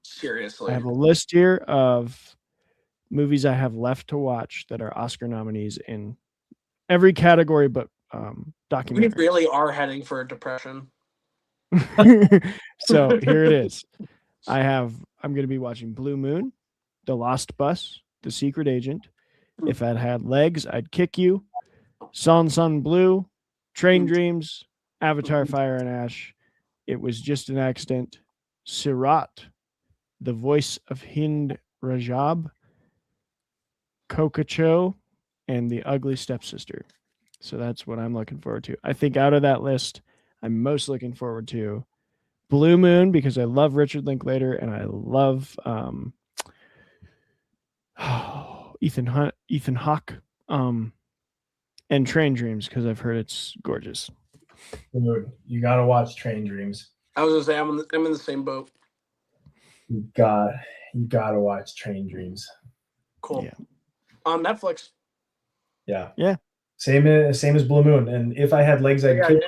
Seriously, I have a list here of movies I have left to watch that are Oscar nominees in every category, but documentaries. We really are heading for a depression. So here it is. I'm going to be watching Blue Moon, The Lost Bus, The Secret Agent, If I'd Had Legs, I'd Kick You, Sun Blue, Train Dreams, Avatar Fire and Ash, It Was Just an Accident, Sirat, The Voice of Hind Rajab, Kokacho, and The Ugly Stepsister. So that's what I'm looking forward to. I think out of that list, I'm most looking forward to Blue Moon because I love Richard Linklater and I love Ethan Hawke, and Train Dreams, because I've heard it's gorgeous. Dude, you gotta watch Train Dreams. I was gonna say I'm in the same boat. You gotta watch Train Dreams. Cool. Yeah. On Netflix. Yeah. Yeah. Same as Blue Moon. And If I Had Legs, I'd kick.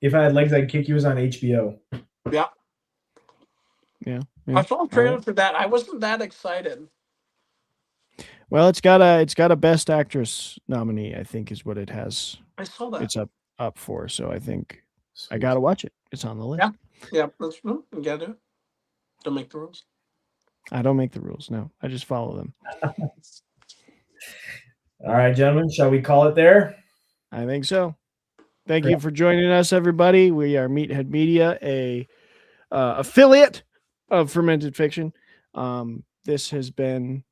If I Had Legs, I'd kick you was on HBO. Yeah. Yeah. I saw a trailer for that. I wasn't that excited. Well, it's got a Best Actress nominee, I think, is what it has. I saw that. It's up for. So I think I gotta watch it. It's on the list. Yeah. That's you gotta do it. Don't make the rules. I don't make the rules. No, I just follow them. All right, gentlemen, shall we call it there? I think so. Thank you for joining us, everybody. We are Meathead Media, a affiliate of Fermented Fiction. This has been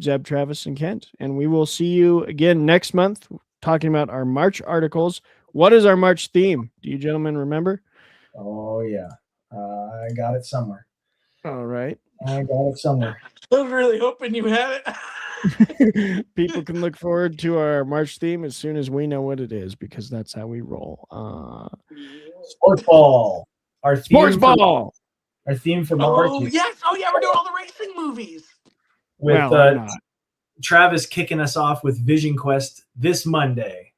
Zeb, Travis, and Kent, and we will see you again next month talking about our March articles. What is our March theme? Do you gentlemen remember? Oh, yeah. I got it somewhere. All right. I got it somewhere. I was really hoping you had it. People can look forward to our March theme as soon as we know what it is, because that's how we roll. Sports ball. Our Sports ball. Our theme for March. Oh yes! Oh yeah, we're doing all the racing movies. With I'm not. Travis kicking us off with Vision Quest this Monday.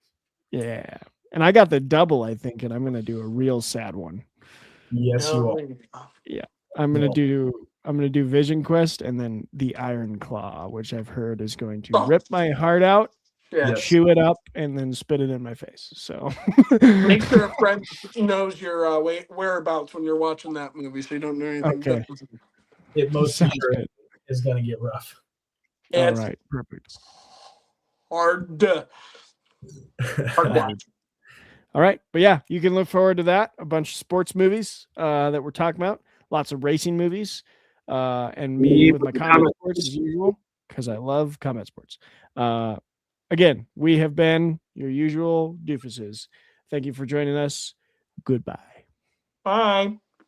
Yeah, and I got the double, I think, and I'm gonna do a real sad one. Yes, you are. Yeah, I'm gonna do Vision Quest and then the Iron Claw, which I've heard is going to rip my heart out, chew it up, and then spit it in my face. So make sure a friend knows your whereabouts when you're watching that movie, so you don't know anything. Okay. It most sure is going to get rough. All right, perfect. Hard watch. All right, but yeah, you can look forward to that. A bunch of sports movies that we're talking about, lots of racing movies, and me with my combat sports as usual, because I love combat sports. Again, we have been your usual doofuses. Thank you for joining us. Goodbye. Bye.